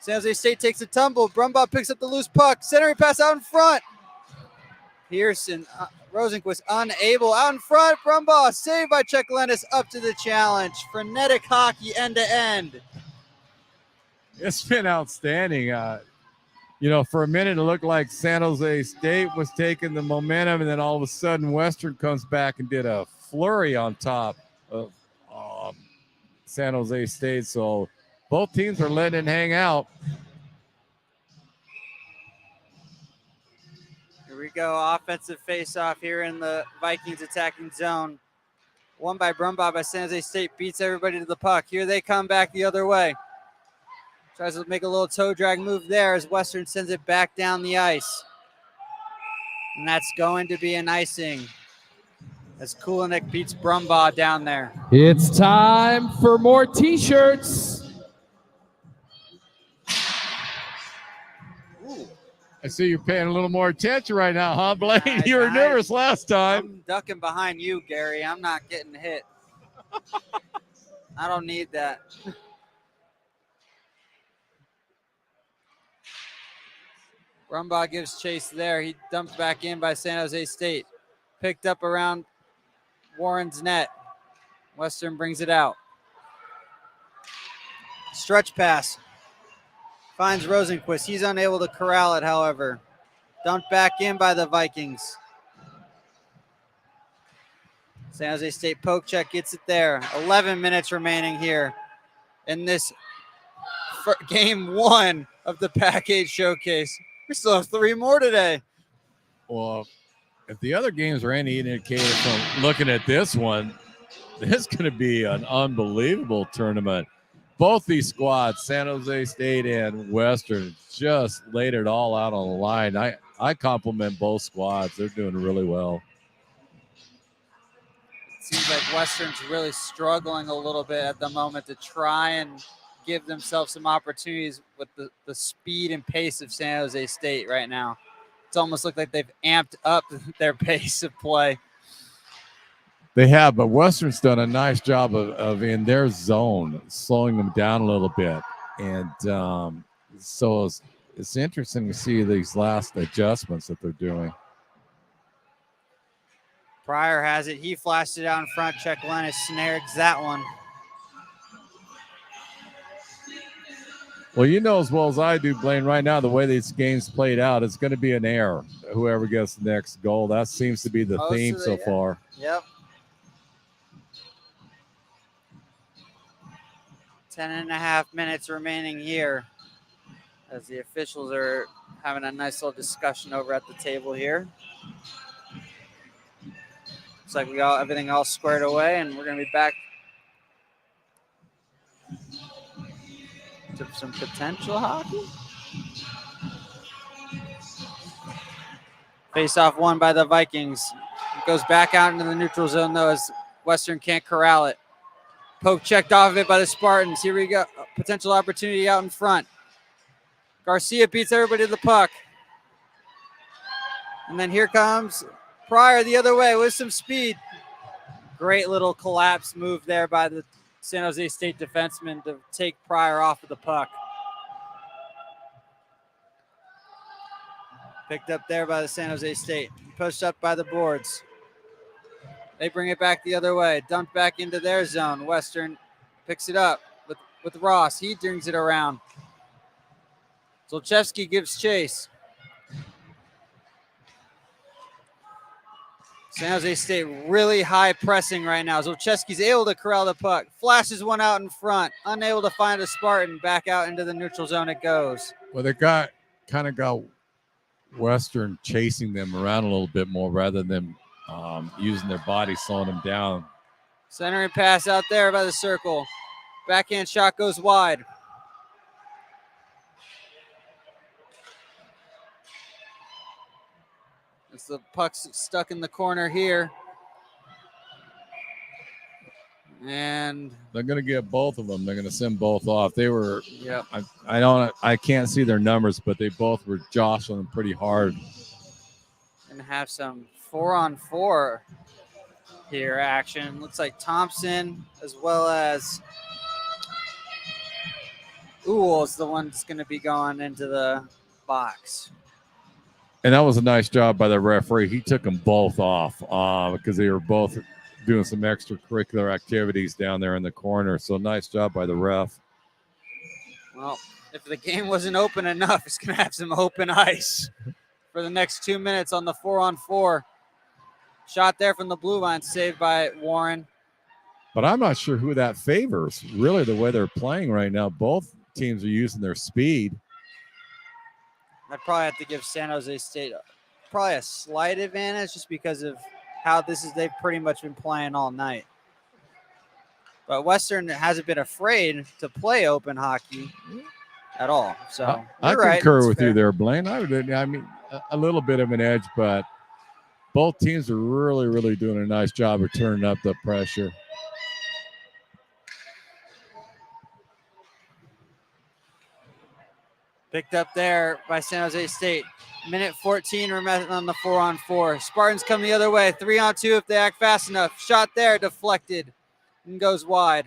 San Jose State takes a tumble. Brumbaugh picks up the loose puck. Centering pass out in front. Pearson, Rosenquist unable. Out in front. Brumbaugh saved by Chuck Lennis up to the challenge. Frenetic hockey end to end. It's been outstanding. For a minute, it looked like San Jose State was taking the momentum, and then all of a sudden, Western comes back and did a flurry on top of San Jose State. So both teams are letting it hang out. Here we go. Offensive face-off here in the Vikings attacking zone. Won by Brumbaugh by San Jose State. Beats everybody to the puck. Here they come back the other way. Tries to make a little toe drag move there as Western sends it back down the ice. And that's going to be an icing as Kulinik beats Brumbaugh down there. It's time for more t-shirts. I see you're paying a little more attention right now, huh, Blaine? You were nervous last time. I'm ducking behind you, Gary. I'm not getting hit. I don't need that. Brumbaugh gives chase there. He dumped back in by San Jose State. Picked up around Warren's net. Western brings it out. Stretch pass. Finds Rosenquist. He's unable to corral it, however. Dumped back in by the Vikings. San Jose State poke check gets it there. 11 minutes remaining here in this for game 1 of the PAC8 showcase. We still have 3 more today. Well, if the other games are any indicator from looking at this one, this is going to be an unbelievable tournament. Both these squads, San Jose State and Western, just laid it all out on the line. I compliment both squads. They're doing really well. It seems like Western's really struggling a little bit at the moment to try and give themselves some opportunities with the speed and pace of San Jose State right now. It's almost looked like they've amped up their pace of play. They have, but Western's done a nice job of in their zone, slowing them down a little bit. And so it's interesting to see these last adjustments that they're doing. Pryor has it. He flashed it out in front. Check Lennis snags that one. Well, you know as well as I do, Blaine, right now, the way these games played out, it's going to be an error. Whoever gets the next goal, that seems to be the theme so far. Yep. 10.5 minutes remaining here as the officials are having a nice little discussion over at the table here. Looks like we got everything all squared away, and we're going to be back to some potential hockey. Face-off won by the Vikings. It goes back out into the neutral zone, though, as Western can't corral it. Poke checked off of it by the Spartans. Here we go. Potential opportunity out in front. Garcia beats everybody to the puck. And then here comes Pryor the other way with some speed. Great little collapse move there by the San Jose State defenseman to take Pryor off of the puck. Picked up there by the San Jose State. Pushed up by the boards. They bring it back the other way. Dumped back into their zone. Western picks it up with Ross. He brings it around. Zolchevsky gives chase. San Jose State really high pressing right now. Zolchevsky's able to corral the puck. Flashes one out in front. Unable to find a Spartan. Back out into the neutral zone it goes. Well, they kind of got Western chasing them around a little bit more rather than using their body, slowing them down. Centering pass out there by the circle. Backhand shot goes wide. As the puck's stuck in the corner here. And they're going to get both of them. They're going to send both off. They were, yep. I can't see their numbers, but they both were jostling them pretty hard. Gonna have some 4-on-4 here action. Looks like Thompson as well as Uhl is the one that's going to be going into the box. And that was a nice job by the referee. He took them both off because they were both doing some extracurricular activities down there in the corner. So nice job by the ref. Well, if the game wasn't open enough, it's going to have some open ice for the next 2 minutes on the 4-on-4. Shot there from the blue line, saved by Warren. But I'm not sure who that favors, really, the way they're playing right now. Both teams are using their speed. I'd probably have to give San Jose State probably a slight advantage just because of how they've pretty much been playing all night. But Western hasn't been afraid to play open hockey at all. So I right, concur with fair. you there, Blaine. I mean, a little bit of an edge, but both teams are really, really doing a nice job of turning up the pressure. Picked up there by San Jose State. Minute 14 remaining on the 4-on-4. Spartans come the other way. 3-on-2 if they act fast enough. Shot there, deflected, and goes wide.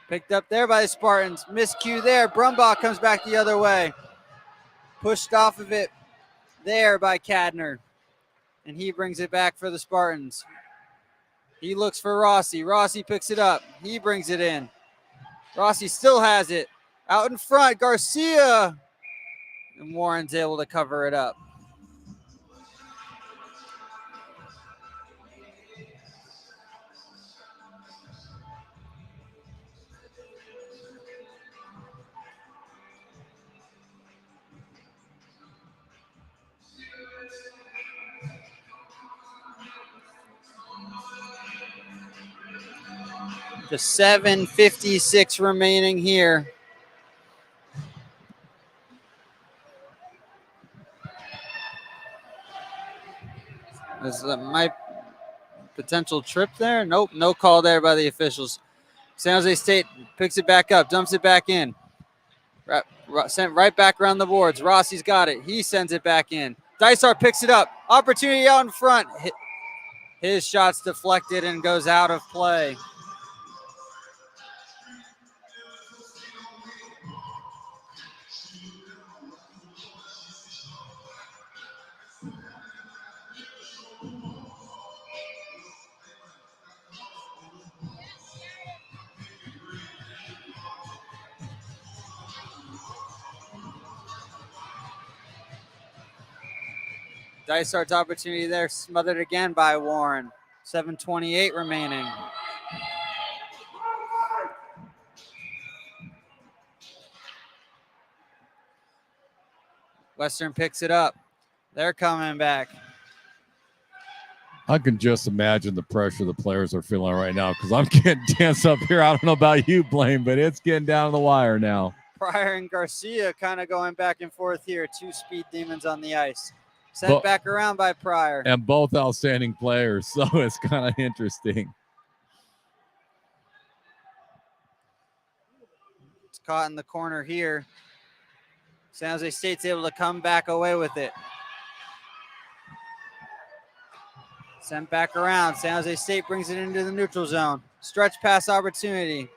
Picked up there by the Spartans. Miscue there. Brumbach comes back the other way. Pushed off of it there by Cadner. And he brings it back for the Spartans. He looks for Rossi. Rossi picks it up. He brings it in. Rossi still has it. Out in front, Garcia. And Warren's able to cover it up. The 7:56 remaining here. Is my potential trip there? Nope, no call there by the officials. San Jose State picks it back up, dumps it back in. Sent right back around the boards. Rossi's got it. He sends it back in. Dysart picks it up. Opportunity out in front. His shot's deflected and goes out of play. Dysart's opportunity there, smothered again by Warren. 7:28 remaining. Western picks it up. They're coming back. I can just imagine the pressure the players are feeling right now because I'm getting tense up here. I don't know about you, Blaine, but it's getting down to the wire now. Pryor and Garcia kind of going back and forth here. Two speed demons on the ice. Sent back around by Pryor. And both outstanding players, so it's kind of interesting. It's caught in the corner here. San Jose State's able to come back away with it. Sent back around. San Jose State brings it into the neutral zone. Stretch pass opportunity.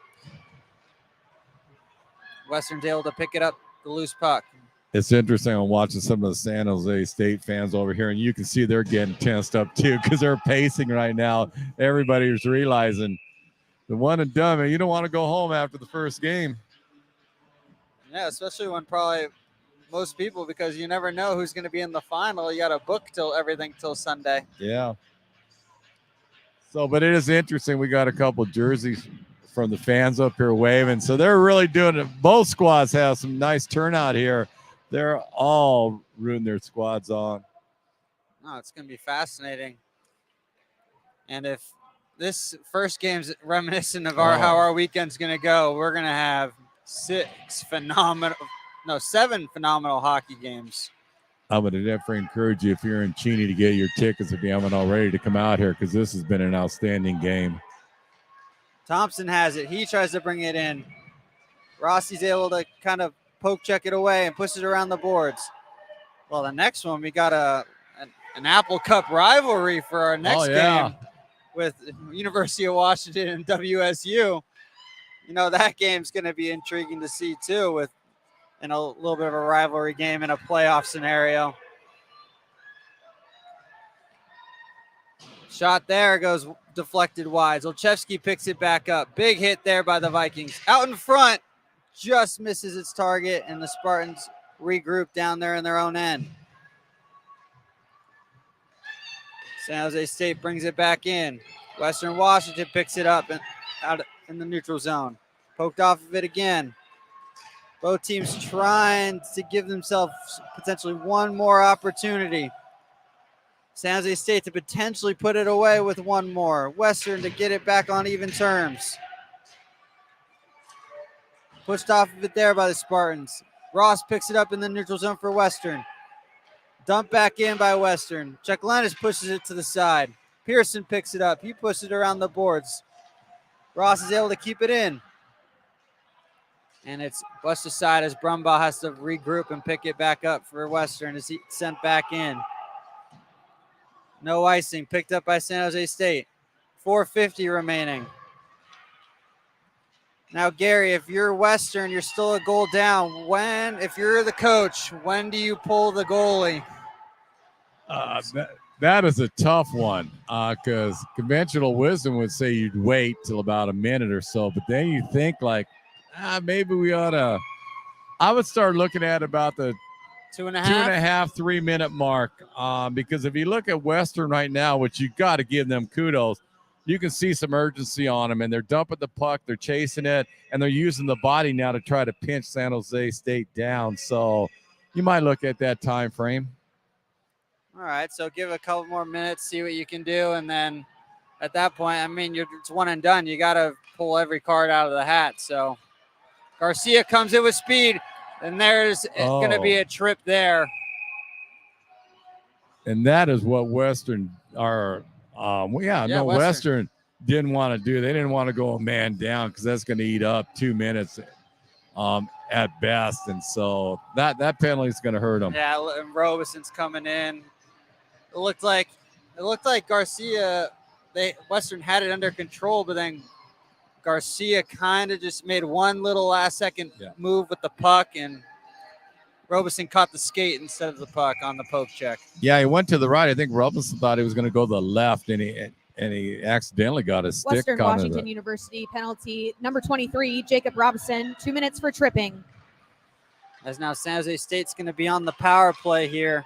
Western's able to pick it up, the loose puck. It's interesting. I'm watching some of the San Jose State fans over here, and you can see they're getting tensed up too because they're pacing right now. Everybody's realizing the one and done, man, you don't want to go home after the first game. Yeah, especially when probably most people, because you never know who's going to be in the final. You got to book everything till Sunday. Yeah. So, but it is interesting. We got a couple jerseys from the fans up here waving. So they're really doing it. Both squads have some nice turnout here. They're all rooting their squads on. Oh, it's going to be fascinating. And if this first game's reminiscent of how our weekend's going to go, we're going to have seven phenomenal hockey games. I would definitely encourage you, if you're in Cheney, to get your tickets if you haven't already, to come out here because this has been an outstanding game. Thompson has it. He tries to bring it in. Rossi's able to kind of poke check it away and push it around the boards. Well, the next one, we got an Apple Cup rivalry for our next game with University of Washington and WSU. You know, that game's going to be intriguing to see too, in a little bit of a rivalry game in a playoff scenario. Shot there goes deflected wide. Zolchevsky picks it back up. Big hit there by the Vikings. Out in front, just misses its target, and the Spartans regroup down there in their own end. San Jose State brings it back in. Western Washington picks it up and out in the neutral zone. Poked off of it again. Both teams trying to give themselves potentially one more opportunity. San Jose State to potentially put it away with one more. Western to get it back on even terms. Pushed off of it there by the Spartans. Ross picks it up in the neutral zone for Western. Dumped back in by Western. Chekalanis pushes it to the side. Pearson picks it up. He pushes it around the boards. Ross is able to keep it in. And it's pushed aside as Brumbaugh has to regroup and pick it back up for Western as he sent back in. No icing. Picked up by San Jose State. 4:50 remaining. Now, Gary, if you're Western, you're still a goal down. If you're the coach, when do you pull the goalie? That is a tough one because conventional wisdom would say you'd wait till about a minute or so, but then you think like, maybe we ought to. I would start looking at about the 2.5, 3 minute mark because if you look at Western right now, which you got to give them kudos, you can see some urgency on them, and they're dumping the puck, they're chasing it, and they're using the body now to try to pinch San Jose State down. So you might look at that time frame. All right, so give it a couple more minutes, see what you can do, and then at that point, I mean, it's one and done. You got to pull every card out of the hat. So Garcia comes in with speed, and there's going to be a trip there. And that is what Western Western didn't want to do. They didn't want to go a man down because that's going to eat up 2 minutes at best. And so that penalty is going to hurt them. Yeah, and Robeson's coming in. It looked like Garcia, Western had it under control, but then Garcia kind of just made one little last second move with the puck, and Robeson caught the skate instead of the puck on the poke check. Yeah, he went to the right. I think Robeson thought he was going to go to the left, and he accidentally got his stick. Western Washington University penalty number 23, Jacob Robinson, 2 minutes for tripping. As now San Jose State's going to be on the power play here.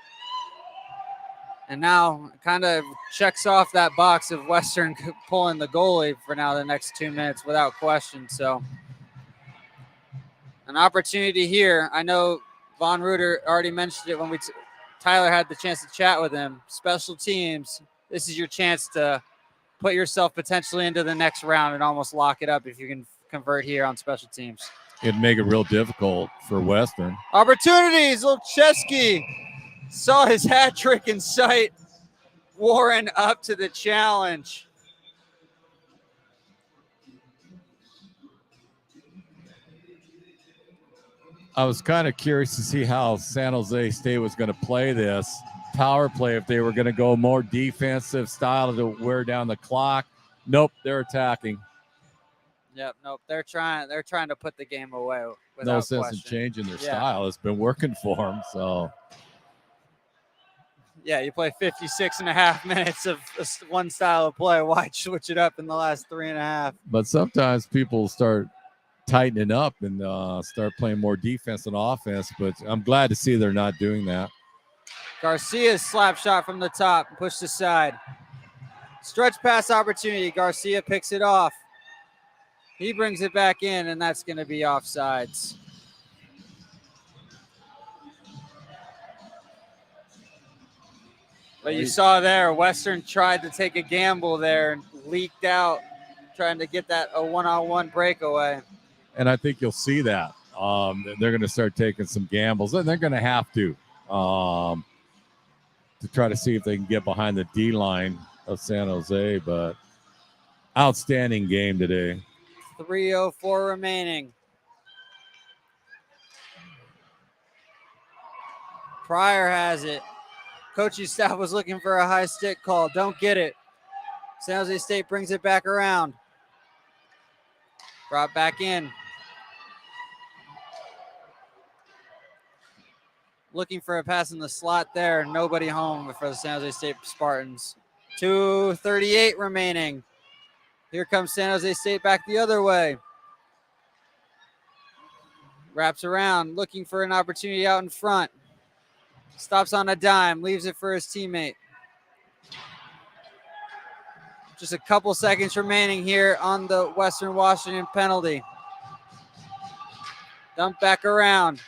And now kind of checks off that box of Western pulling the goalie for now the next 2 minutes without question. So an opportunity here. I know Von Ruder already mentioned it when Tyler had the chance to chat with him. Special teams, this is your chance to put yourself potentially into the next round and almost lock it up if you can convert here on special teams. It'd make it real difficult for Western. Opportunities, Olszewski saw his hat trick in sight. Warren up to the challenge. I was kind of curious to see how San Jose State was going to play this power play, if they were going to go more defensive style to wear down the clock. Nope, they're attacking. Yep, nope. They're trying to put the game away without no sense question. in changing their style. It's been working for them. So yeah, you play 56 and a half minutes of one style of play. Why switch it up in the last 3.5? But sometimes people start tightening up and start playing more defense than offense. But I'm glad to see they're not doing that. Garcia's slap shot from the top, pushed aside. Stretch pass opportunity. Garcia picks it off. He brings it back in, and that's going to be offsides. But you saw there, Western tried to take a gamble there and leaked out, trying to get that a one-on-one breakaway. And I think you'll see that. They're going to start taking some gambles, and they're going to have to try to see if they can get behind the D line of San Jose. But outstanding game today. 3:04 remaining. Pryor has it. Coaching staff was looking for a high stick call. Don't get it. San Jose State brings it back around. Brought back in. Looking for a pass in the slot there. Nobody home for the San Jose State Spartans. 2:38 remaining. Here comes San Jose State back the other way. Wraps around, looking for an opportunity out in front. Stops on a dime, leaves it for his teammate. Just a couple seconds remaining here on the Western Washington penalty. Dump back around.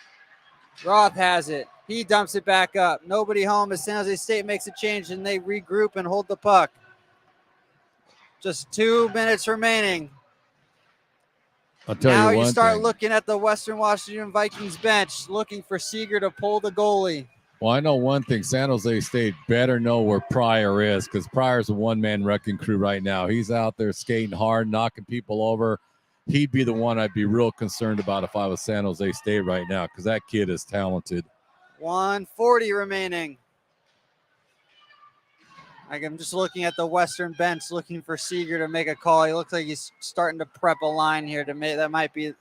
Roth has it. He dumps it back up. Nobody home as San Jose State makes a change and they regroup and hold the puck. Just 2 minutes remaining. I'll tell now you one you start thing. looking at the Western Washington Vikings bench, looking for Seeger to pull the goalie. Well, I know one thing. San Jose State better know where Pryor is, because Pryor's a one-man wrecking crew right now. He's out there skating hard, knocking people over. He'd be the one I'd be real concerned about if I was San Jose State right now, because that kid is talented. 1:40 remaining. I'm just looking at the Western bench, looking for Seeger to make a call. He looks like he's starting to prep a line here to make. That might be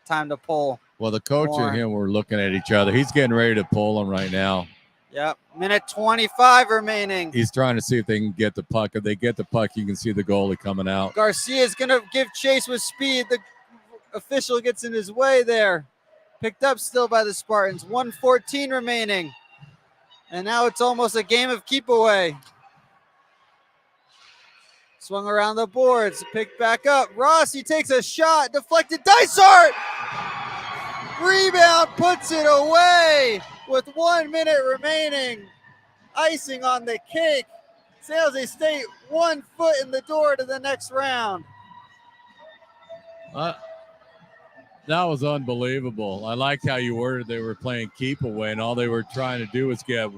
time to pull. Well, the coach and him were looking at each other. He's getting ready to pull him right now. Yep. Minute 25 remaining. He's trying to see if they can get the puck. If they get the puck, you can see the goalie coming out. Garcia's going to give chase with speed. The official gets in his way there. Picked up still by the Spartans. 1:14 remaining. And now it's almost a game of keep away. Swung around the boards. Picked back up. Rossi takes a shot. Deflected. Dysart! Rebound puts it away with 1 minute remaining. Icing on the cake. San Jose State 1 foot in the door to the next round. That was unbelievable. I liked how you worded they were playing keep away, and all they were trying to do was get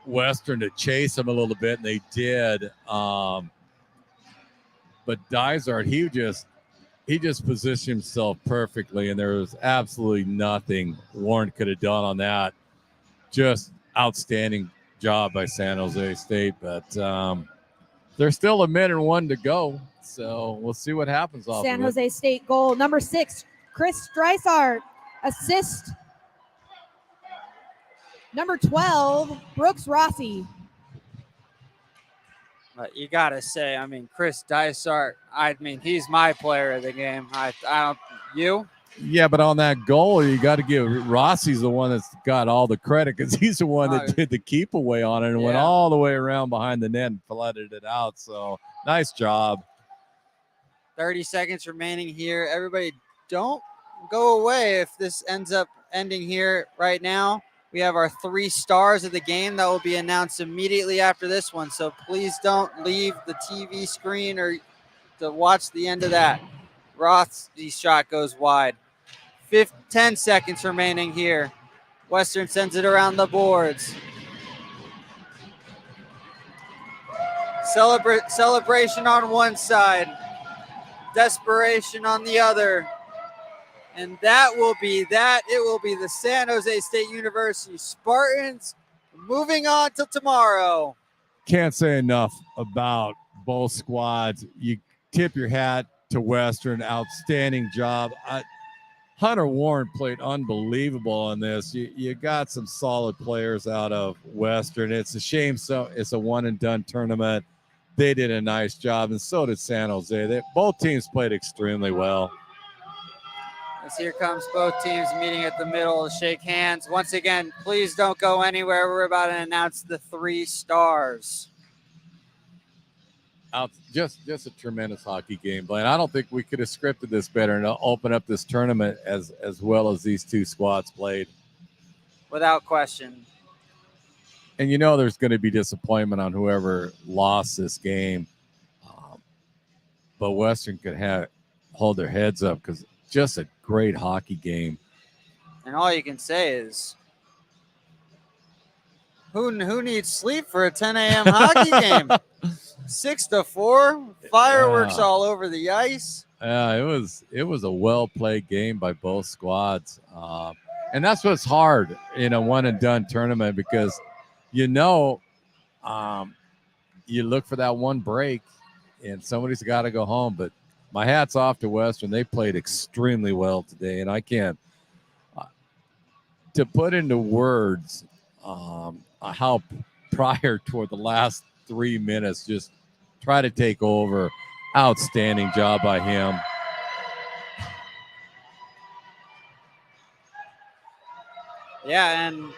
Western to chase them a little bit, and they did. But Dysart, he just positioned himself perfectly, and there was absolutely nothing Warren could have done on that. Just outstanding job by San Jose State, but there's still a minute and 1 to go, so we'll see what happens off San of it. Jose State goal. Number 6, Chris Drysart. Assist. Number 12, Brooks Rossi. But you got to say, I mean, Chris Dysart, I mean, he's my player of the game. I don't, you? Yeah, but on that goal, you got to give Rossi's the one that's got all the credit because he's the one that did the keep away on it and went all the way around behind the net and flooded it out. So nice job. 30 seconds remaining here. Everybody, don't go away if this ends up ending here right now. We have our 3 stars of the game that will be announced immediately after this one. So please don't leave the TV screen or to watch the end of that. Roth's shot goes wide. 10 seconds remaining here. Western sends it around the boards. Celebration on one side, desperation on the other. And that will be that. It will be the San Jose State University Spartans moving on to tomorrow. Can't say enough about both squads. You tip your hat to Western. Outstanding job. Hunter Warren played unbelievable on this. You got some solid players out of Western. It's a shame it's a one-and-done tournament. They did a nice job, and so did San Jose. Both teams played extremely well. As here comes both teams meeting at the middle to shake hands. Once again, please don't go anywhere. We're about to announce the 3 stars. Just a tremendous hockey game, Blaine. I don't think we could have scripted this better and open up this tournament as well as these 2 squads played. Without question. And you know there's going to be disappointment on whoever lost this game. But Western could hold their heads up because just a great hockey game. And all you can say is, who needs sleep for a 10 a.m. hockey game? 6-4, fireworks all over the ice. Yeah, it was a well-played game by both squads. And that's what's hard in a one-and-done tournament because, you look for that one break and somebody's got to go home. But my hat's off to Western. They played extremely well today, and I can't to put into words how prior toward the last 3 minutes just try to take over. Outstanding job by him. Yeah, and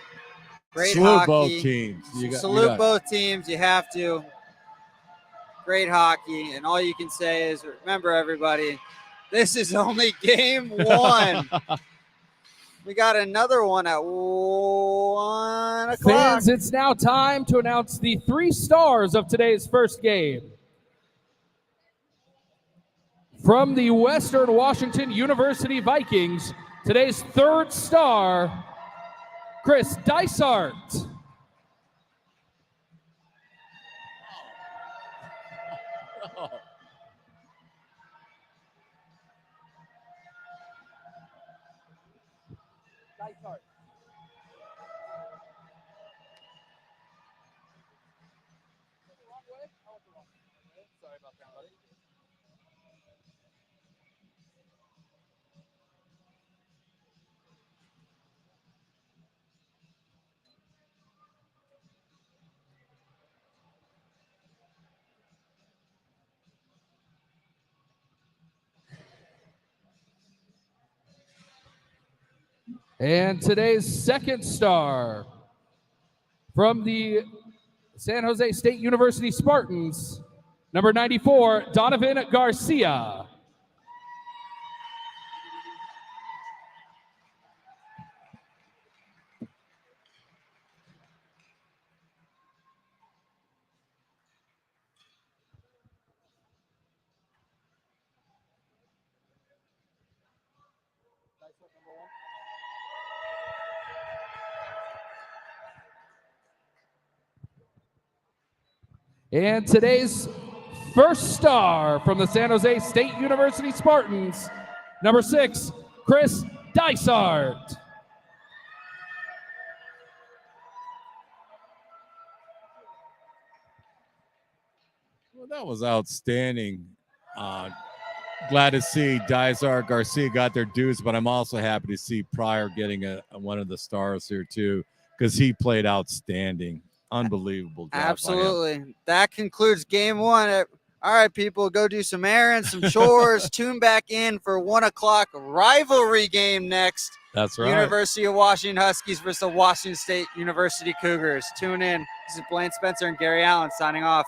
great Salute hockey. both teams. Salute both teams. You have to. Great hockey. And all you can say is, remember, everybody, this is only game 1. We got another one at 1 o'clock. Fans, it's now time to announce the 3 stars of today's first game. From the Western Washington University Vikings, today's 3rd star, Chris Dysart. And today's 2nd star from the San Jose State University Spartans, number 94, Donovan Garcia. And today's first star from the San Jose State University Spartans, number 6, Chris Dysart. Well, that was outstanding. Glad to see Dysart Garcia got their dues, but I'm also happy to see Pryor getting one of the stars here too, because he played outstanding. Unbelievable job by him. Absolutely. That concludes game 1. All right, people, go do some errands, some chores. Tune back in for 1 o'clock rivalry game next. That's right. University of Washington Huskies versus the Washington State University Cougars. Tune in. This is Blaine Spencer and Gary Allen signing off.